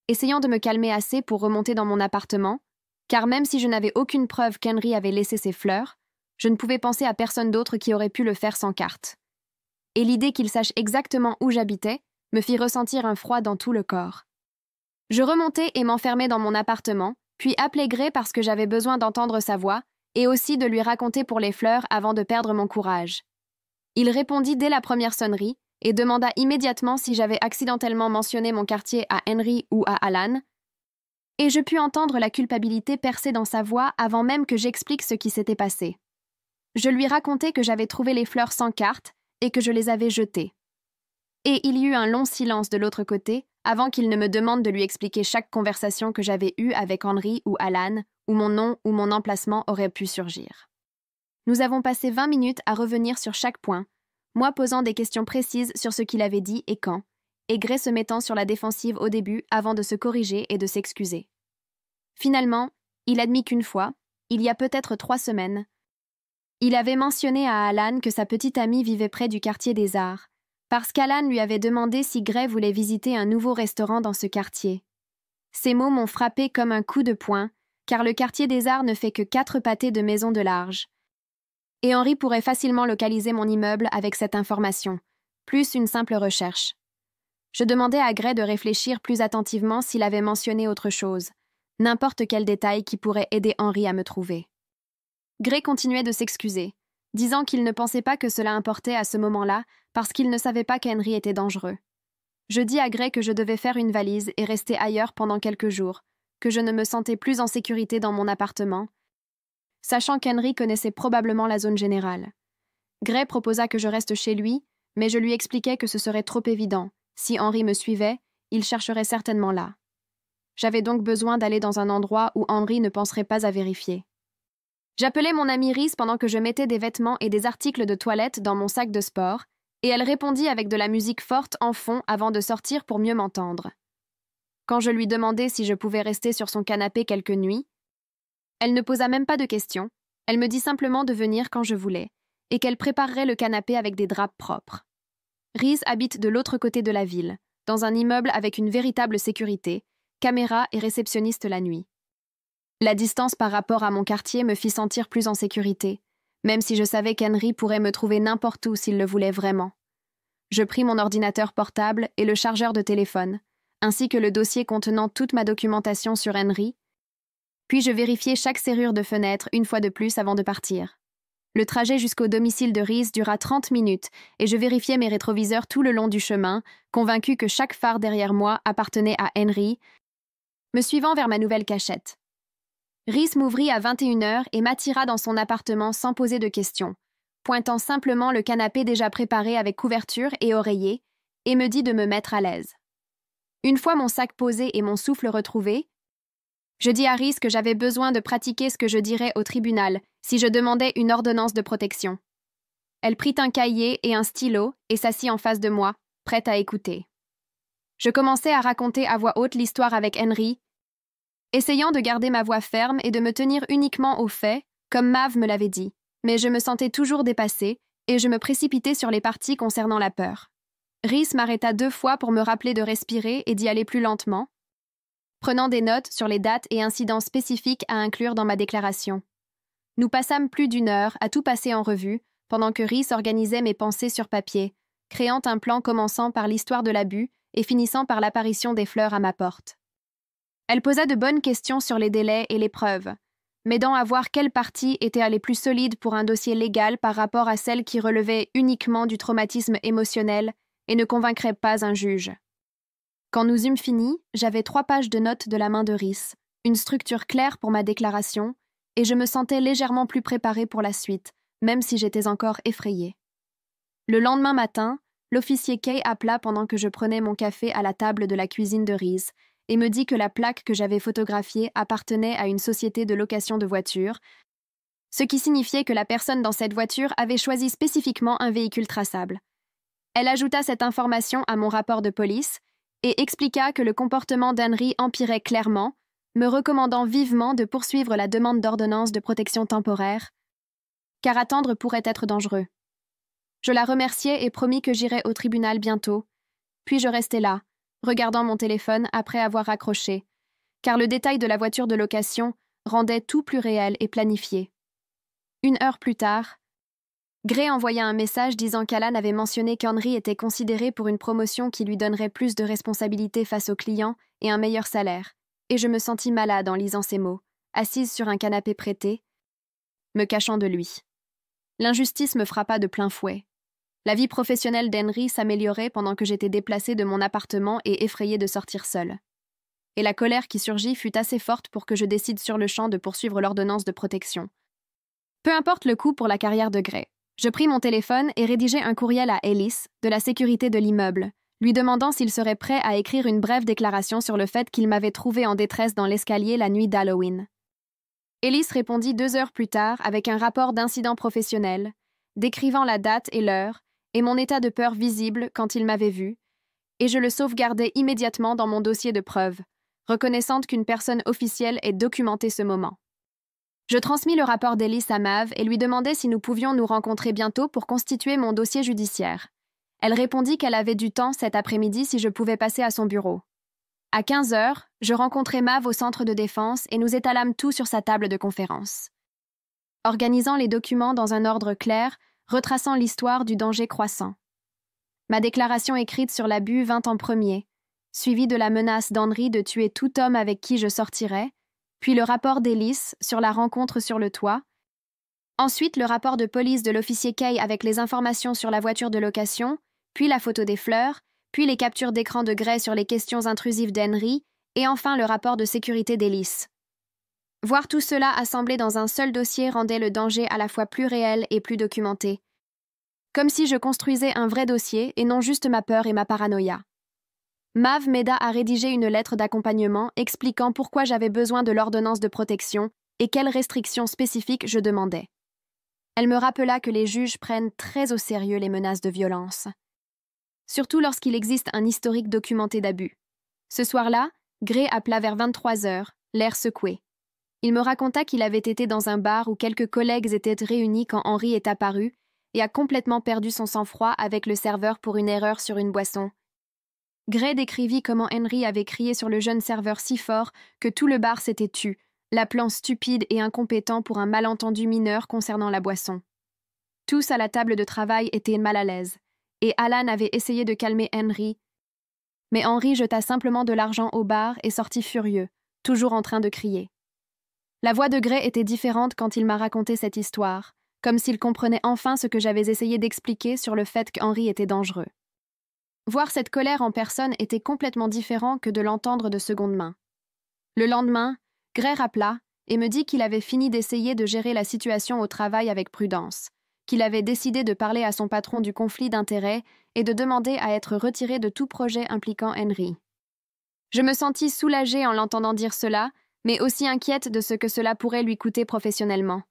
essayant de me calmer assez pour remonter dans mon appartement, car même si je n'avais aucune preuve qu'Henry avait laissé ses fleurs, je ne pouvais penser à personne d'autre qui aurait pu le faire sans carte. Et l'idée qu'il sache exactement où j'habitais me fit ressentir un froid dans tout le corps. Je remontai et m'enfermai dans mon appartement, puis appelai Gray parce que j'avais besoin d'entendre sa voix et aussi de lui raconter pour les fleurs avant de perdre mon courage. Il répondit dès la première sonnerie et demanda immédiatement si j'avais accidentellement mentionné mon quartier à Henry ou à Alan, et je pus entendre la culpabilité percer dans sa voix avant même que j'explique ce qui s'était passé. Je lui racontai que j'avais trouvé les fleurs sans carte et que je les avais jetées. Et il y eut un long silence de l'autre côté avant qu'il ne me demande de lui expliquer chaque conversation que j'avais eue avec Henry ou Alan, où mon nom ou mon emplacement aurait pu surgir. Nous avons passé 20 minutes à revenir sur chaque point, moi posant des questions précises sur ce qu'il avait dit et quand, et Gray se mettant sur la défensive au début avant de se corriger et de s'excuser. Finalement, il admit qu'une fois, il y a peut-être 3 semaines, il avait mentionné à Alan que sa petite amie vivait près du quartier des Arts, parce qu'Alan lui avait demandé si Gray voulait visiter un nouveau restaurant dans ce quartier. Ces mots m'ont frappé comme un coup de poing, car le quartier des Arts ne fait que 4 pâtés de maisons de large. Et Henry pourrait facilement localiser mon immeuble avec cette information, plus une simple recherche. Je demandai à Gray de réfléchir plus attentivement s'il avait mentionné autre chose, n'importe quel détail qui pourrait aider Henry à me trouver. Gray continuait de s'excuser, disant qu'il ne pensait pas que cela importait à ce moment-là parce qu'il ne savait pas qu'Henry était dangereux. Je dis à Gray que je devais faire une valise et rester ailleurs pendant quelques jours, que je ne me sentais plus en sécurité dans mon appartement, sachant qu'Henry connaissait probablement la zone générale. Gray proposa que je reste chez lui, mais je lui expliquai que ce serait trop évident. Si Henry me suivait, il chercherait certainement là. J'avais donc besoin d'aller dans un endroit où Henry ne penserait pas à vérifier. J'appelai mon amie Reese pendant que je mettais des vêtements et des articles de toilette dans mon sac de sport, et elle répondit avec de la musique forte en fond avant de sortir pour mieux m'entendre. Quand je lui demandai si je pouvais rester sur son canapé quelques nuits, elle ne posa même pas de questions, elle me dit simplement de venir quand je voulais, et qu'elle préparerait le canapé avec des draps propres. Reese habite de l'autre côté de la ville, dans un immeuble avec une véritable sécurité, caméra et réceptionniste la nuit. La distance par rapport à mon quartier me fit sentir plus en sécurité, même si je savais qu'Henry pourrait me trouver n'importe où s'il le voulait vraiment. Je pris mon ordinateur portable et le chargeur de téléphone, ainsi que le dossier contenant toute ma documentation sur Henry, puis je vérifiai chaque serrure de fenêtre une fois de plus avant de partir. Le trajet jusqu'au domicile de Reese dura 30 minutes et je vérifiai mes rétroviseurs tout le long du chemin, convaincu que chaque phare derrière moi appartenait à Henry, me suivant vers ma nouvelle cachette. Reese m'ouvrit à 21h et m'attira dans son appartement sans poser de questions, pointant simplement le canapé déjà préparé avec couverture et oreiller, et me dit de me mettre à l'aise. Une fois mon sac posé et mon souffle retrouvé, je dis à Rhys que j'avais besoin de pratiquer ce que je dirais au tribunal si je demandais une ordonnance de protection. Elle prit un cahier et un stylo et s'assit en face de moi, prête à écouter. Je commençais à raconter à voix haute l'histoire avec Henry, essayant de garder ma voix ferme et de me tenir uniquement aux faits, comme Mav me l'avait dit, mais je me sentais toujours dépassée et je me précipitais sur les parties concernant la peur. Rhys m'arrêta 2 fois pour me rappeler de respirer et d'y aller plus lentement, prenant des notes sur les dates et incidents spécifiques à inclure dans ma déclaration. Nous passâmes plus d'1 heure à tout passer en revue, pendant que Rhys organisait mes pensées sur papier, créant un plan commençant par l'histoire de l'abus et finissant par l'apparition des fleurs à ma porte. Elle posa de bonnes questions sur les délais et les preuves, m'aidant à voir quelle partie était les plus solide pour un dossier légal par rapport à celle qui relevait uniquement du traumatisme émotionnel et ne convaincrait pas un juge. Quand nous eûmes fini, j'avais 3 pages de notes de la main de Rhys, une structure claire pour ma déclaration, et je me sentais légèrement plus préparée pour la suite, même si j'étais encore effrayée. Le lendemain matin, l'officier Kay appela pendant que je prenais mon café à la table de la cuisine de Rhys et me dit que la plaque que j'avais photographiée appartenait à une société de location de voitures, ce qui signifiait que la personne dans cette voiture avait choisi spécifiquement un véhicule traçable. Elle ajouta cette information à mon rapport de police et expliqua que le comportement d'Henry empirait clairement, me recommandant vivement de poursuivre la demande d'ordonnance de protection temporaire, car attendre pourrait être dangereux. Je la remerciai et promis que j'irais au tribunal bientôt, puis je restai là, regardant mon téléphone après avoir raccroché, car le détail de la voiture de location rendait tout plus réel et planifié. 1 heure plus tard, Gray envoya un message disant qu'Alan avait mentionné qu'Henry était considéré pour une promotion qui lui donnerait plus de responsabilités face aux clients et un meilleur salaire, et je me sentis malade en lisant ces mots, assise sur un canapé prêté, me cachant de lui. L'injustice me frappa de plein fouet. La vie professionnelle d'Henry s'améliorait pendant que j'étais déplacée de mon appartement et effrayée de sortir seule. Et la colère qui surgit fut assez forte pour que je décide sur le champ de poursuivre l'ordonnance de protection. Peu importe le coût pour la carrière de Gray. Je pris mon téléphone et rédigeai un courriel à Ellis, de la sécurité de l'immeuble, lui demandant s'il serait prêt à écrire une brève déclaration sur le fait qu'il m'avait trouvée en détresse dans l'escalier la nuit d'Halloween. Ellis répondit 2 heures plus tard avec un rapport d'incident professionnel, décrivant la date et l'heure, et mon état de peur visible quand il m'avait vu, et je le sauvegardai immédiatement dans mon dossier de preuves, reconnaissante qu'une personne officielle ait documenté ce moment. Je transmis le rapport d'Ellis à Mav et lui demandai si nous pouvions nous rencontrer bientôt pour constituer mon dossier judiciaire. Elle répondit qu'elle avait du temps cet après-midi si je pouvais passer à son bureau. À 15 heures, je rencontrai Mav au centre de défense et nous étalâmes tout sur sa table de conférence. Organisant les documents dans un ordre clair, retraçant l'histoire du danger croissant. Ma déclaration écrite sur l'abus vint en premier, suivie de la menace d'Henry de tuer tout homme avec qui je sortirais, puis le rapport d'Ellis sur la rencontre sur le toit, ensuite le rapport de police de l'officier Kay avec les informations sur la voiture de location, puis la photo des fleurs, puis les captures d'écran de Gray sur les questions intrusives d'Henry, et enfin le rapport de sécurité d'Ellis. Voir tout cela assemblé dans un seul dossier rendait le danger à la fois plus réel et plus documenté. Comme si je construisais un vrai dossier et non juste ma peur et ma paranoïa. Mav m'aida à rédiger une lettre d'accompagnement expliquant pourquoi j'avais besoin de l'ordonnance de protection et quelles restrictions spécifiques je demandais. Elle me rappela que les juges prennent très au sérieux les menaces de violence. Surtout lorsqu'il existe un historique documenté d'abus. Ce soir-là, Gray appela vers 23 heures, l'air secoué. Il me raconta qu'il avait été dans un bar où quelques collègues étaient réunis quand Henry est apparu et a complètement perdu son sang-froid avec le serveur pour une erreur sur une boisson. Gray décrivit comment Henry avait crié sur le jeune serveur si fort que tout le bar s'était tu, l'appelant stupide et incompétent pour un malentendu mineur concernant la boisson. Tous à la table de travail étaient mal à l'aise, et Alan avait essayé de calmer Henry, mais Henry jeta simplement de l'argent au bar et sortit furieux, toujours en train de crier. La voix de Gray était différente quand il m'a raconté cette histoire, comme s'il comprenait enfin ce que j'avais essayé d'expliquer sur le fait qu'Henry était dangereux. Voir cette colère en personne était complètement différent que de l'entendre de seconde main. Le lendemain, Gray rappela et me dit qu'il avait fini d'essayer de gérer la situation au travail avec prudence, qu'il avait décidé de parler à son patron du conflit d'intérêts et de demander à être retiré de tout projet impliquant Henry. Je me sentis soulagée en l'entendant dire cela, mais aussi inquiète de ce que cela pourrait lui coûter professionnellement.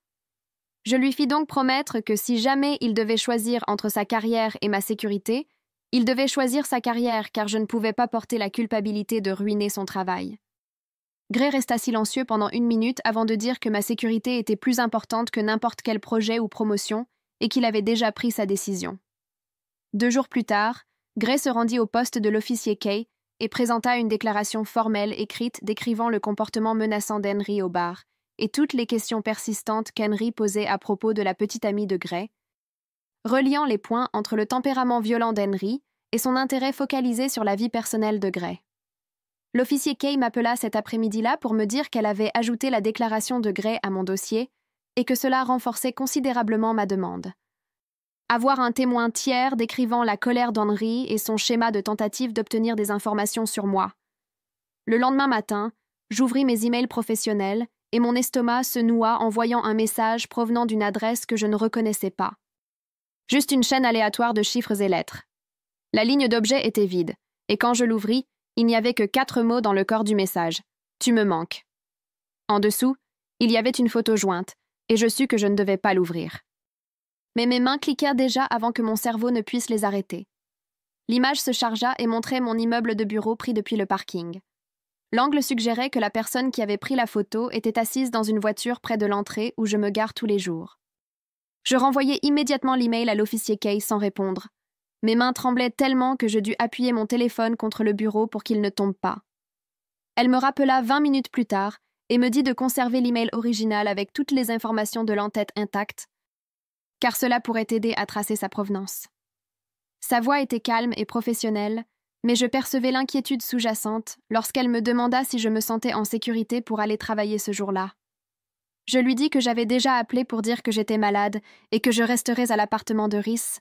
Je lui fis donc promettre que si jamais il devait choisir entre sa carrière et ma sécurité, il devait choisir sa carrière car je ne pouvais pas porter la culpabilité de ruiner son travail. Gray resta silencieux pendant 1 minute avant de dire que ma sécurité était plus importante que n'importe quel projet ou promotion et qu'il avait déjà pris sa décision. 2 jours plus tard, Gray se rendit au poste de l'officier Kay et présenta une déclaration formelle écrite décrivant le comportement menaçant d'Henry au bar et toutes les questions persistantes qu'Henry posait à propos de la petite amie de Gray, reliant les points entre le tempérament violent d'Henry et son intérêt focalisé sur la vie personnelle de Gray. L'officier Kay m'appela cet après-midi-là pour me dire qu'elle avait ajouté la déclaration de Gray à mon dossier et que cela renforçait considérablement ma demande. Avoir un témoin tiers décrivant la colère d'Henry et son schéma de tentative d'obtenir des informations sur moi. Le lendemain matin, j'ouvris mes emails professionnels et mon estomac se noua en voyant un message provenant d'une adresse que je ne reconnaissais pas. Juste une chaîne aléatoire de chiffres et lettres. La ligne d'objet était vide, et quand je l'ouvris, il n'y avait que 4 mots dans le corps du message. « Tu me manques ». En dessous, il y avait une photo jointe, et je sus que je ne devais pas l'ouvrir. Mais mes mains cliquèrent déjà avant que mon cerveau ne puisse les arrêter. L'image se chargea et montrait mon immeuble de bureau pris depuis le parking. L'angle suggérait que la personne qui avait pris la photo était assise dans une voiture près de l'entrée où je me gare tous les jours. Je renvoyai immédiatement l'email à l'officier Kay sans répondre. Mes mains tremblaient tellement que je dus appuyer mon téléphone contre le bureau pour qu'il ne tombe pas. Elle me rappela 20 minutes plus tard et me dit de conserver l'email original avec toutes les informations de l'entête intactes, car cela pourrait aider à tracer sa provenance. Sa voix était calme et professionnelle, mais je percevais l'inquiétude sous-jacente lorsqu'elle me demanda si je me sentais en sécurité pour aller travailler ce jour-là. Je lui dis que j'avais déjà appelé pour dire que j'étais malade et que je resterais à l'appartement de Rhys,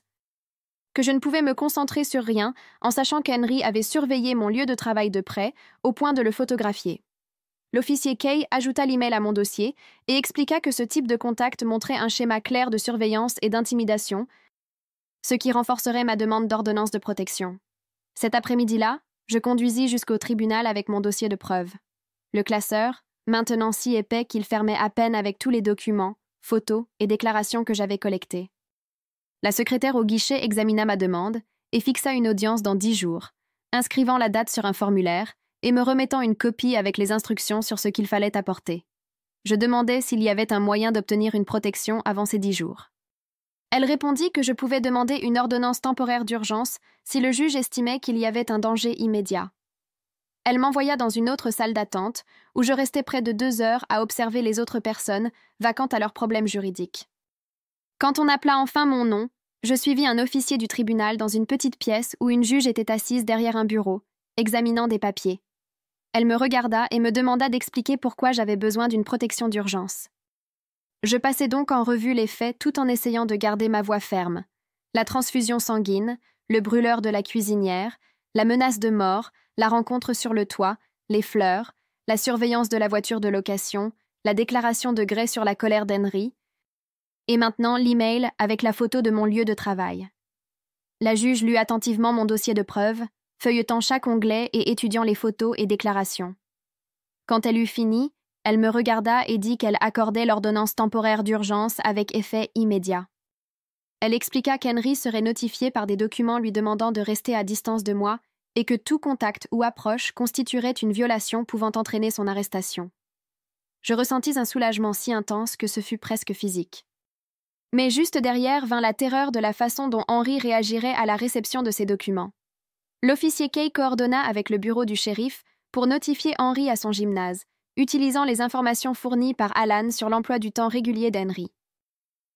que je ne pouvais me concentrer sur rien en sachant qu'Henry avait surveillé mon lieu de travail de près, au point de le photographier. L'officier Kay ajouta l'email à mon dossier et expliqua que ce type de contact montrait un schéma clair de surveillance et d'intimidation, ce qui renforcerait ma demande d'ordonnance de protection. Cet après-midi-là, je conduisis jusqu'au tribunal avec mon dossier de preuve. Le classeur, maintenant si épais qu'il fermait à peine avec tous les documents, photos et déclarations que j'avais collectés. La secrétaire au guichet examina ma demande et fixa une audience dans 10 jours, inscrivant la date sur un formulaire et me remettant une copie avec les instructions sur ce qu'il fallait apporter. Je demandai s'il y avait un moyen d'obtenir une protection avant ces 10 jours. Elle répondit que je pouvais demander une ordonnance temporaire d'urgence si le juge estimait qu'il y avait un danger immédiat. Elle m'envoya dans une autre salle d'attente où je restai près de 2 heures à observer les autres personnes vaquant à leurs problèmes juridiques. Quand on appela enfin mon nom, je suivis un officier du tribunal dans une petite pièce où une juge était assise derrière un bureau, examinant des papiers. Elle me regarda et me demanda d'expliquer pourquoi j'avais besoin d'une protection d'urgence. Je passai donc en revue les faits tout en essayant de garder ma voix ferme. La transfusion sanguine, le brûleur de la cuisinière, la menace de mort, la rencontre sur le toit, les fleurs, la surveillance de la voiture de location, la déclaration de Gray sur la colère d'Henry, et maintenant l'email avec la photo de mon lieu de travail. La juge lut attentivement mon dossier de preuves, feuilletant chaque onglet et étudiant les photos et déclarations. Quand elle eut fini, elle me regarda et dit qu'elle accordait l'ordonnance temporaire d'urgence avec effet immédiat. Elle expliqua qu'Henry serait notifié par des documents lui demandant de rester à distance de moi et que tout contact ou approche constituerait une violation pouvant entraîner son arrestation. Je ressentis un soulagement si intense que ce fut presque physique. Mais juste derrière vint la terreur de la façon dont Henry réagirait à la réception de ces documents. L'officier Kay coordonna avec le bureau du shérif pour notifier Henry à son gymnase, utilisant les informations fournies par Alan sur l'emploi du temps régulier d'Henry.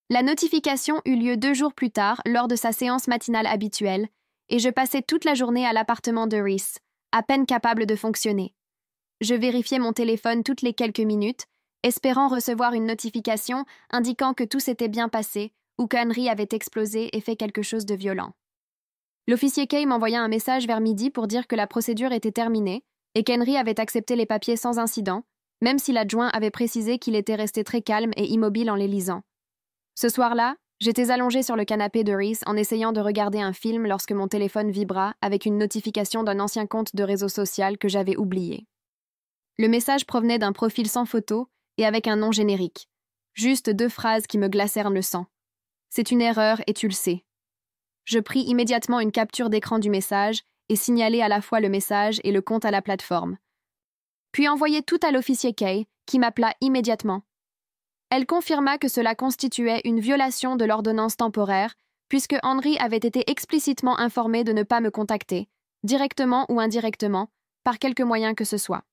La notification eut lieu 2 jours plus tard lors de sa séance matinale habituelle, et je passai toute la journée à l'appartement de Rhys, à peine capable de fonctionner. Je vérifiais mon téléphone toutes les quelques minutes, espérant recevoir une notification indiquant que tout s'était bien passé ou qu'Henry avait explosé et fait quelque chose de violent. L'officier Kay m'envoya un message vers midi pour dire que la procédure était terminée et qu'Henry avait accepté les papiers sans incident, même si l'adjoint avait précisé qu'il était resté très calme et immobile en les lisant. Ce soir-là, J'étais allongée sur le canapé de Reese en essayant de regarder un film lorsque mon téléphone vibra avec une notification d'un ancien compte de réseau social que j'avais oublié. Le message provenait d'un profil sans photo et avec un nom générique. Juste 2 phrases qui me glacèrent le sang. C'est une erreur et tu le sais. Je pris immédiatement une capture d'écran du message et signalai à la fois le message et le compte à la plateforme. Puis envoyai tout à l'officier Kay, qui m'appela immédiatement. Elle confirma que cela constituait une violation de l'ordonnance temporaire, puisque Henry avait été explicitement informé de ne pas me contacter, directement ou indirectement, par quelque moyen que ce soit.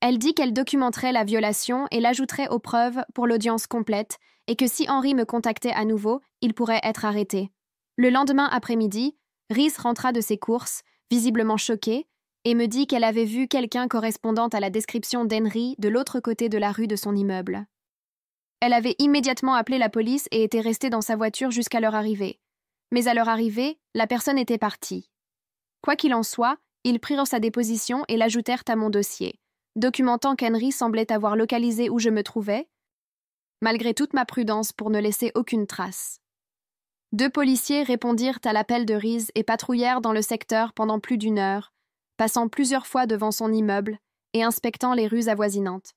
Elle dit qu'elle documenterait la violation et l'ajouterait aux preuves pour l'audience complète, et que si Henry me contactait à nouveau, il pourrait être arrêté. Le lendemain après-midi, Reese rentra de ses courses, visiblement choquée, et me dit qu'elle avait vu quelqu'un correspondant à la description d'Henry de l'autre côté de la rue de son immeuble. Elle avait immédiatement appelé la police et était restée dans sa voiture jusqu'à leur arrivée. Mais à leur arrivée, la personne était partie. Quoi qu'il en soit, ils prirent sa déposition et l'ajoutèrent à mon dossier, documentant qu'Henry semblait avoir localisé où je me trouvais, malgré toute ma prudence pour ne laisser aucune trace. 2 policiers répondirent à l'appel de Reese et patrouillèrent dans le secteur pendant plus d'1 heure, passant plusieurs fois devant son immeuble et inspectant les rues avoisinantes.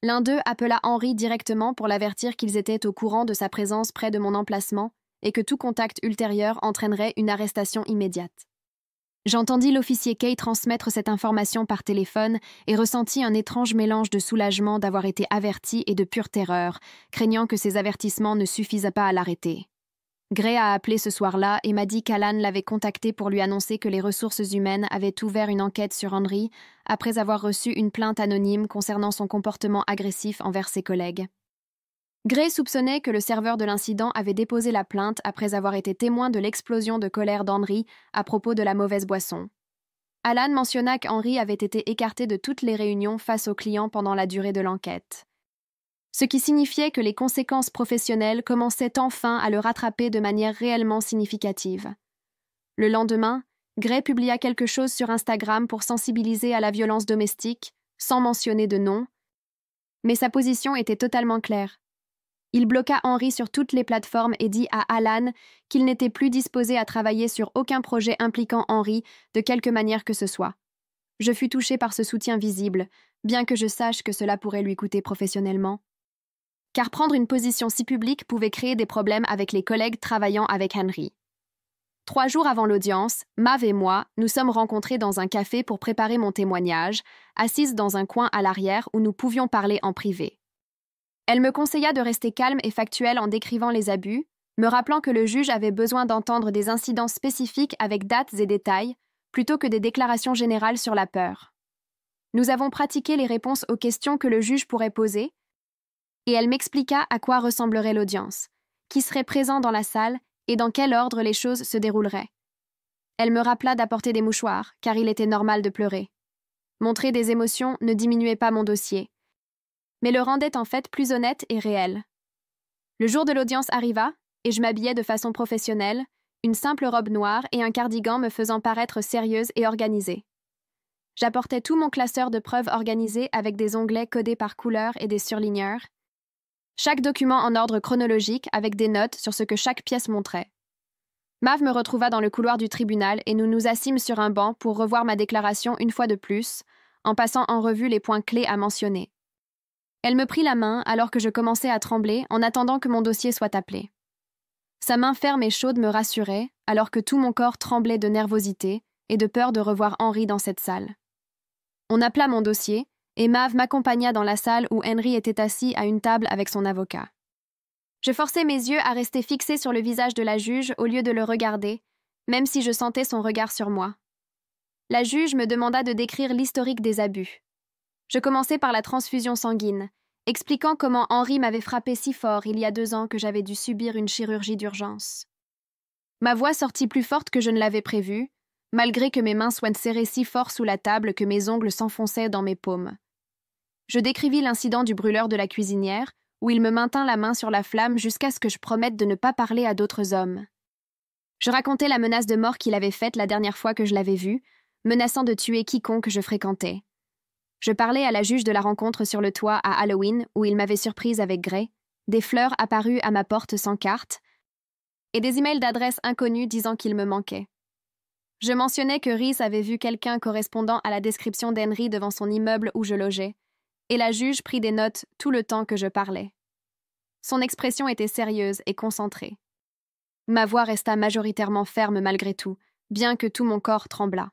L'un d'eux appela Henry directement pour l'avertir qu'ils étaient au courant de sa présence près de mon emplacement et que tout contact ultérieur entraînerait une arrestation immédiate. J'entendis l'officier Kay transmettre cette information par téléphone et ressentis un étrange mélange de soulagement d'avoir été averti et de pure terreur, craignant que ces avertissements ne suffisent pas à l'arrêter. Gray a appelé ce soir-là et m'a dit qu'Alan l'avait contacté pour lui annoncer que les ressources humaines avaient ouvert une enquête sur Henry après avoir reçu une plainte anonyme concernant son comportement agressif envers ses collègues. Gray soupçonnait que le serveur de l'incident avait déposé la plainte après avoir été témoin de l'explosion de colère d'Henry à propos de la mauvaise boisson. Alan mentionna qu'Henry avait été écarté de toutes les réunions face aux clients pendant la durée de l'enquête, ce qui signifiait que les conséquences professionnelles commençaient enfin à le rattraper de manière réellement significative. Le lendemain, Gray publia quelque chose sur Instagram pour sensibiliser à la violence domestique, sans mentionner de nom, mais sa position était totalement claire. Il bloqua Henry sur toutes les plateformes et dit à Alan qu'il n'était plus disposé à travailler sur aucun projet impliquant Henry de quelque manière que ce soit. Je fus touchée par ce soutien visible, bien que je sache que cela pourrait lui coûter professionnellement. Car prendre une position si publique pouvait créer des problèmes avec les collègues travaillant avec Henry. 3 jours avant l'audience, Mav et moi nous sommes rencontrés dans un café pour préparer mon témoignage, assises dans un coin à l'arrière où nous pouvions parler en privé. Elle me conseilla de rester calme et factuelle en décrivant les abus, me rappelant que le juge avait besoin d'entendre des incidents spécifiques avec dates et détails, plutôt que des déclarations générales sur la peur. Nous avons pratiqué les réponses aux questions que le juge pourrait poser, et elle m'expliqua à quoi ressemblerait l'audience, qui serait présent dans la salle et dans quel ordre les choses se dérouleraient. Elle me rappela d'apporter des mouchoirs, car il était normal de pleurer. Montrer des émotions ne diminuait pas mon dossier, mais le rendait en fait plus honnête et réel. Le jour de l'audience arriva, et je m'habillais de façon professionnelle, une simple robe noire et un cardigan me faisant paraître sérieuse et organisée. J'apportais tout mon classeur de preuves organisé avec des onglets codés par couleur et des surligneurs, chaque document en ordre chronologique avec des notes sur ce que chaque pièce montrait. Mav me retrouva dans le couloir du tribunal et nous nous assîmes sur un banc pour revoir ma déclaration une fois de plus, en passant en revue les points clés à mentionner. Elle me prit la main alors que je commençais à trembler en attendant que mon dossier soit appelé. Sa main ferme et chaude me rassurait alors que tout mon corps tremblait de nervosité et de peur de revoir Henry dans cette salle. On appela mon dossier, et Mav m'accompagna dans la salle où Henry était assis à une table avec son avocat. Je forçai mes yeux à rester fixés sur le visage de la juge au lieu de le regarder, même si je sentais son regard sur moi. La juge me demanda de décrire l'historique des abus. Je commençai par la transfusion sanguine, expliquant comment Henry m'avait frappé si fort il y a 2 ans que j'avais dû subir une chirurgie d'urgence. Ma voix sortit plus forte que je ne l'avais prévu, malgré que mes mains soient serrées si fort sous la table que mes ongles s'enfonçaient dans mes paumes. Je décrivis l'incident du brûleur de la cuisinière, où il me maintint la main sur la flamme jusqu'à ce que je promette de ne pas parler à d'autres hommes. Je racontai la menace de mort qu'il avait faite la dernière fois que je l'avais vu, menaçant de tuer quiconque je fréquentais. Je parlais à la juge de la rencontre sur le toit à Halloween, où il m'avait surprise avec Gray, des fleurs apparues à ma porte sans carte, et des emails d'adresse inconnus disant qu'il me manquait. Je mentionnais que Rhys avait vu quelqu'un correspondant à la description d'Henry devant son immeuble où je logeais, et la juge prit des notes tout le temps que je parlais. Son expression était sérieuse et concentrée. Ma voix resta majoritairement ferme malgré tout, bien que tout mon corps tremblât.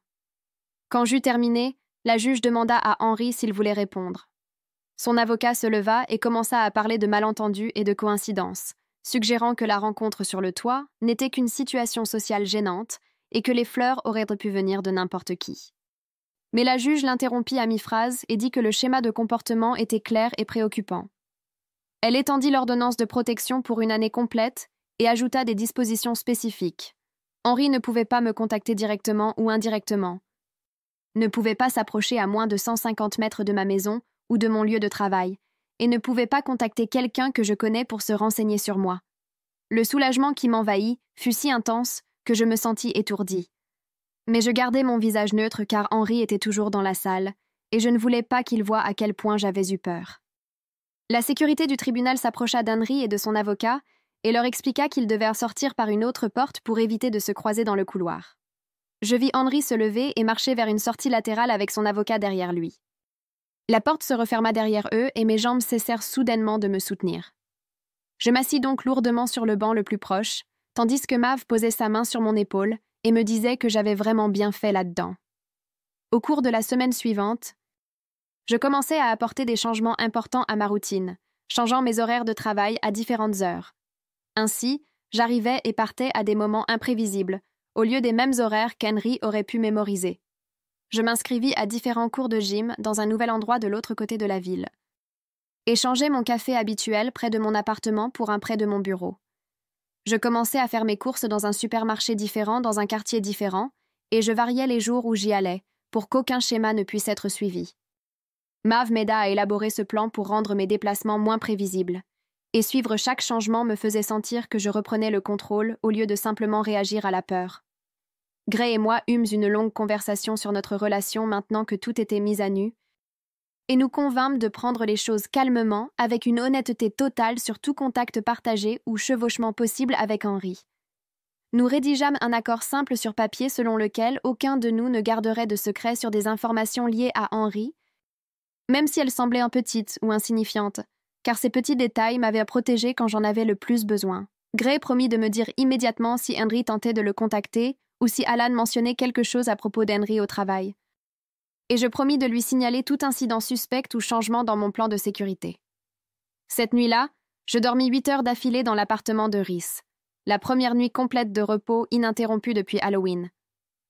Quand j'eus terminé, la juge demanda à Henry s'il voulait répondre. Son avocat se leva et commença à parler de malentendus et de coïncidences, suggérant que la rencontre sur le toit n'était qu'une situation sociale gênante et que les fleurs auraient pu venir de n'importe qui. Mais la juge l'interrompit à mi-phrase et dit que le schéma de comportement était clair et préoccupant. Elle étendit l'ordonnance de protection pour une année complète et ajouta des dispositions spécifiques. Henry ne pouvait pas me contacter directement ou indirectement, ne pouvait pas s'approcher à moins de 150 mètres de ma maison ou de mon lieu de travail, et ne pouvait pas contacter quelqu'un que je connais pour se renseigner sur moi. Le soulagement qui m'envahit fut si intense que je me sentis étourdie. Mais je gardai mon visage neutre car Henry était toujours dans la salle, et je ne voulais pas qu'il voie à quel point j'avais eu peur. La sécurité du tribunal s'approcha d'Henry et de son avocat et leur expliqua qu'ils devaient sortir par une autre porte pour éviter de se croiser dans le couloir. Je vis Henry se lever et marcher vers une sortie latérale avec son avocat derrière lui. La porte se referma derrière eux et mes jambes cessèrent soudainement de me soutenir. Je m'assis donc lourdement sur le banc le plus proche, tandis que Mav posait sa main sur mon épaule et me disait que j'avais vraiment bien fait là-dedans. Au cours de la semaine suivante, je commençais à apporter des changements importants à ma routine, changeant mes horaires de travail à différentes heures. Ainsi, j'arrivais et partais à des moments imprévisibles, au lieu des mêmes horaires qu'Henry aurait pu mémoriser. Je m'inscrivis à différents cours de gym dans un nouvel endroit de l'autre côté de la ville. Échangeais mon café habituel près de mon appartement pour un près de mon bureau. Je commençais à faire mes courses dans un supermarché différent dans un quartier différent, et je variais les jours où j'y allais, pour qu'aucun schéma ne puisse être suivi. Mav m'aida à élaborer ce plan pour rendre mes déplacements moins prévisibles, et suivre chaque changement me faisait sentir que je reprenais le contrôle au lieu de simplement réagir à la peur. Gray et moi eûmes une longue conversation sur notre relation maintenant que tout était mis à nu, et nous convînmes de prendre les choses calmement avec une honnêteté totale sur tout contact partagé ou chevauchement possible avec Henry. Nous rédigeâmes un accord simple sur papier selon lequel aucun de nous ne garderait de secret sur des informations liées à Henry, même si elles semblaient petites ou insignifiantes, car ces petits détails m'avaient protégée quand j'en avais le plus besoin. Gray promit de me dire immédiatement si Henry tentait de le contacter ou si Alan mentionnait quelque chose à propos d'Henry au travail. Et je promis de lui signaler tout incident suspect ou changement dans mon plan de sécurité. Cette nuit-là, je dormis 8 heures d'affilée dans l'appartement de Rhys, la première nuit complète de repos ininterrompue depuis Halloween.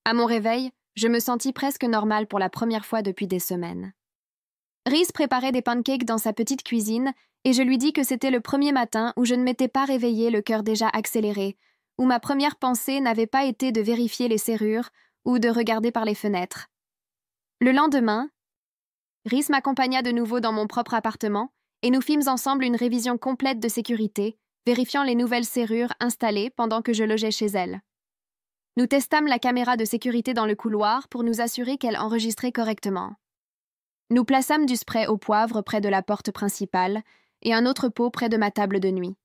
À mon réveil, je me sentis presque normale pour la première fois depuis des semaines. Rhys préparait des pancakes dans sa petite cuisine et je lui dis que c'était le premier matin où je ne m'étais pas réveillée le cœur déjà accéléré, où ma première pensée n'avait pas été de vérifier les serrures ou de regarder par les fenêtres. Le lendemain, Rhys m'accompagna de nouveau dans mon propre appartement et nous fîmes ensemble une révision complète de sécurité, vérifiant les nouvelles serrures installées pendant que je logeais chez elle. Nous testâmes la caméra de sécurité dans le couloir pour nous assurer qu'elle enregistrait correctement. Nous plaçâmes du spray au poivre près de la porte principale et un autre pot près de ma table de nuit.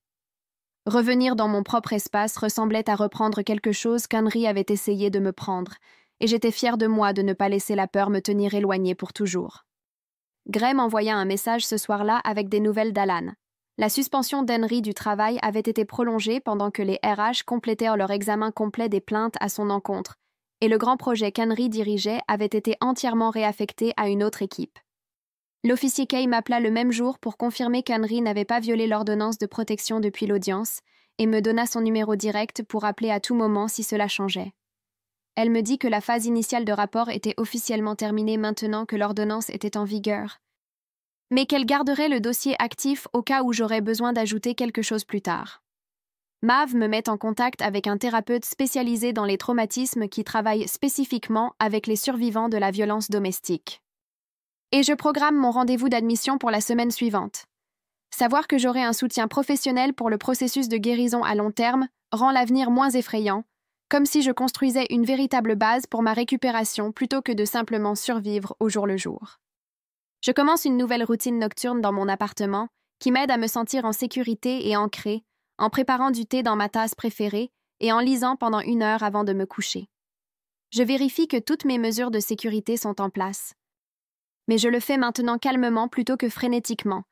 Revenir dans mon propre espace ressemblait à reprendre quelque chose qu'Henry avait essayé de me prendre, et j'étais fière de moi de ne pas laisser la peur me tenir éloignée pour toujours. Gray m'envoya un message ce soir-là avec des nouvelles d'Alan. La suspension d'Henry du travail avait été prolongée pendant que les RH complétèrent leur examen complet des plaintes à son encontre, et le grand projet qu'Henry dirigeait avait été entièrement réaffecté à une autre équipe. L'officier Kay m'appela le même jour pour confirmer qu'Henry n'avait pas violé l'ordonnance de protection depuis l'audience et me donna son numéro direct pour appeler à tout moment si cela changeait. Elle me dit que la phase initiale de rapport était officiellement terminée maintenant que l'ordonnance était en vigueur, mais qu'elle garderait le dossier actif au cas où j'aurais besoin d'ajouter quelque chose plus tard. Mav me met en contact avec un thérapeute spécialisé dans les traumatismes qui travaille spécifiquement avec les survivants de la violence domestique. Et je programme mon rendez-vous d'admission pour la semaine suivante. Savoir que j'aurai un soutien professionnel pour le processus de guérison à long terme rend l'avenir moins effrayant, comme si je construisais une véritable base pour ma récupération plutôt que de simplement survivre au jour le jour. Je commence une nouvelle routine nocturne dans mon appartement qui m'aide à me sentir en sécurité et ancrée, en préparant du thé dans ma tasse préférée et en lisant pendant 1 heure avant de me coucher. Je vérifie que toutes mes mesures de sécurité sont en place. Mais je le fais maintenant calmement plutôt que frénétiquement,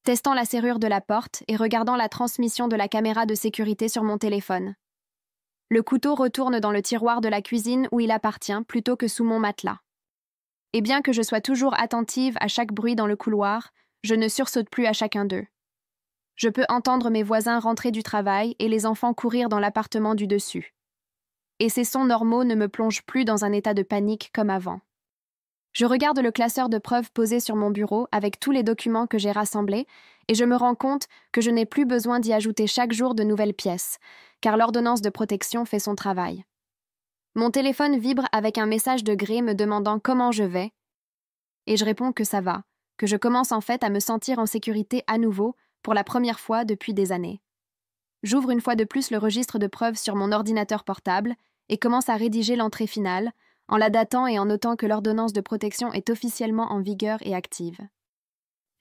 testant la serrure de la porte et regardant la transmission de la caméra de sécurité sur mon téléphone. Le couteau retourne dans le tiroir de la cuisine où il appartient plutôt que sous mon matelas. Et bien que je sois toujours attentive à chaque bruit dans le couloir, je ne sursaute plus à chacun d'eux. Je peux entendre mes voisins rentrer du travail et les enfants courir dans l'appartement du dessus. Et ces sons normaux ne me plongent plus dans un état de panique comme avant. Je regarde le classeur de preuves posé sur mon bureau avec tous les documents que j'ai rassemblés et je me rends compte que je n'ai plus besoin d'y ajouter chaque jour de nouvelles pièces, car l'ordonnance de protection fait son travail. Mon téléphone vibre avec un message de Gray me demandant comment je vais, et je réponds que ça va, que je commence en fait à me sentir en sécurité à nouveau pour la première fois depuis des années. J'ouvre une fois de plus le registre de preuves sur mon ordinateur portable et commence à rédiger l'entrée finale, en la datant et en notant que l'ordonnance de protection est officiellement en vigueur et active.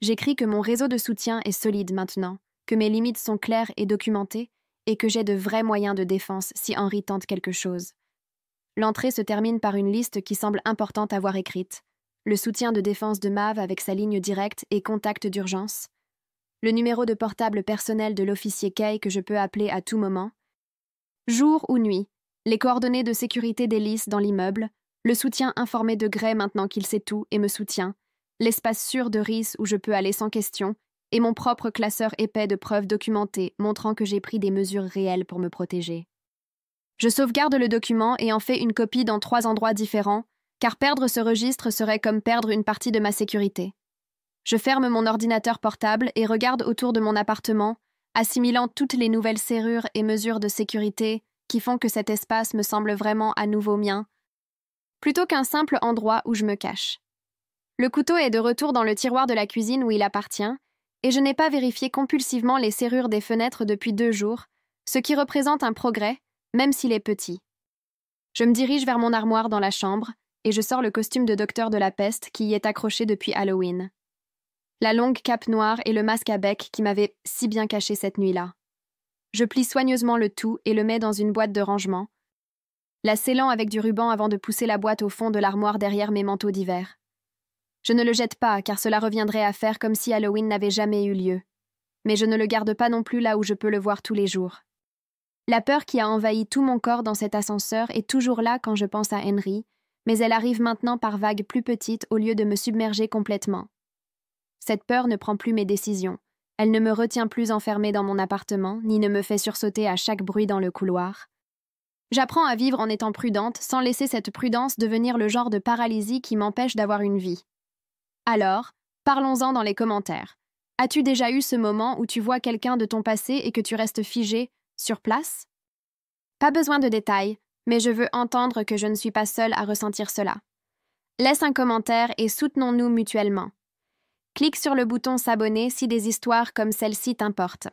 J'écris que mon réseau de soutien est solide maintenant, que mes limites sont claires et documentées, et que j'ai de vrais moyens de défense si Henry tente quelque chose. L'entrée se termine par une liste qui semble importante à voir écrite. Le soutien de défense de Mav avec sa ligne directe et contact d'urgence. Le numéro de portable personnel de l'officier Kay que je peux appeler à tout moment. Jour ou nuit, les coordonnées de sécurité d'Ellis dans l'immeuble, le soutien informé de Gray maintenant qu'il sait tout et me soutient, l'espace sûr de Rhys où je peux aller sans question, et mon propre classeur épais de preuves documentées montrant que j'ai pris des mesures réelles pour me protéger. Je sauvegarde le document et en fais une copie dans 3 endroits différents, car perdre ce registre serait comme perdre une partie de ma sécurité. Je ferme mon ordinateur portable et regarde autour de mon appartement, assimilant toutes les nouvelles serrures et mesures de sécurité qui font que cet espace me semble vraiment à nouveau mien, plutôt qu'un simple endroit où je me cache. Le couteau est de retour dans le tiroir de la cuisine où il appartient, et je n'ai pas vérifié compulsivement les serrures des fenêtres depuis 2 jours, ce qui représente un progrès, même s'il est petit. Je me dirige vers mon armoire dans la chambre, et je sors le costume de docteur de la peste qui y est accroché depuis Halloween. La longue cape noire et le masque à bec qui m'avaient si bien caché cette nuit-là. Je plie soigneusement le tout et le mets dans une boîte de rangement, la scellant avec du ruban avant de pousser la boîte au fond de l'armoire derrière mes manteaux d'hiver. Je ne le jette pas, car cela reviendrait à faire comme si Halloween n'avait jamais eu lieu. Mais je ne le garde pas non plus là où je peux le voir tous les jours. La peur qui a envahi tout mon corps dans cet ascenseur est toujours là quand je pense à Henry, mais elle arrive maintenant par vagues plus petites au lieu de me submerger complètement. Cette peur ne prend plus mes décisions. Elle ne me retient plus enfermée dans mon appartement, ni ne me fait sursauter à chaque bruit dans le couloir. J'apprends à vivre en étant prudente, sans laisser cette prudence devenir le genre de paralysie qui m'empêche d'avoir une vie. Alors, parlons-en dans les commentaires. As-tu déjà eu ce moment où tu vois quelqu'un de ton passé et que tu restes figé, sur place? Pas besoin de détails, mais je veux entendre que je ne suis pas seule à ressentir cela. Laisse un commentaire et soutenons-nous mutuellement. Clique sur le bouton s'abonner si des histoires comme celle-ci t'importent.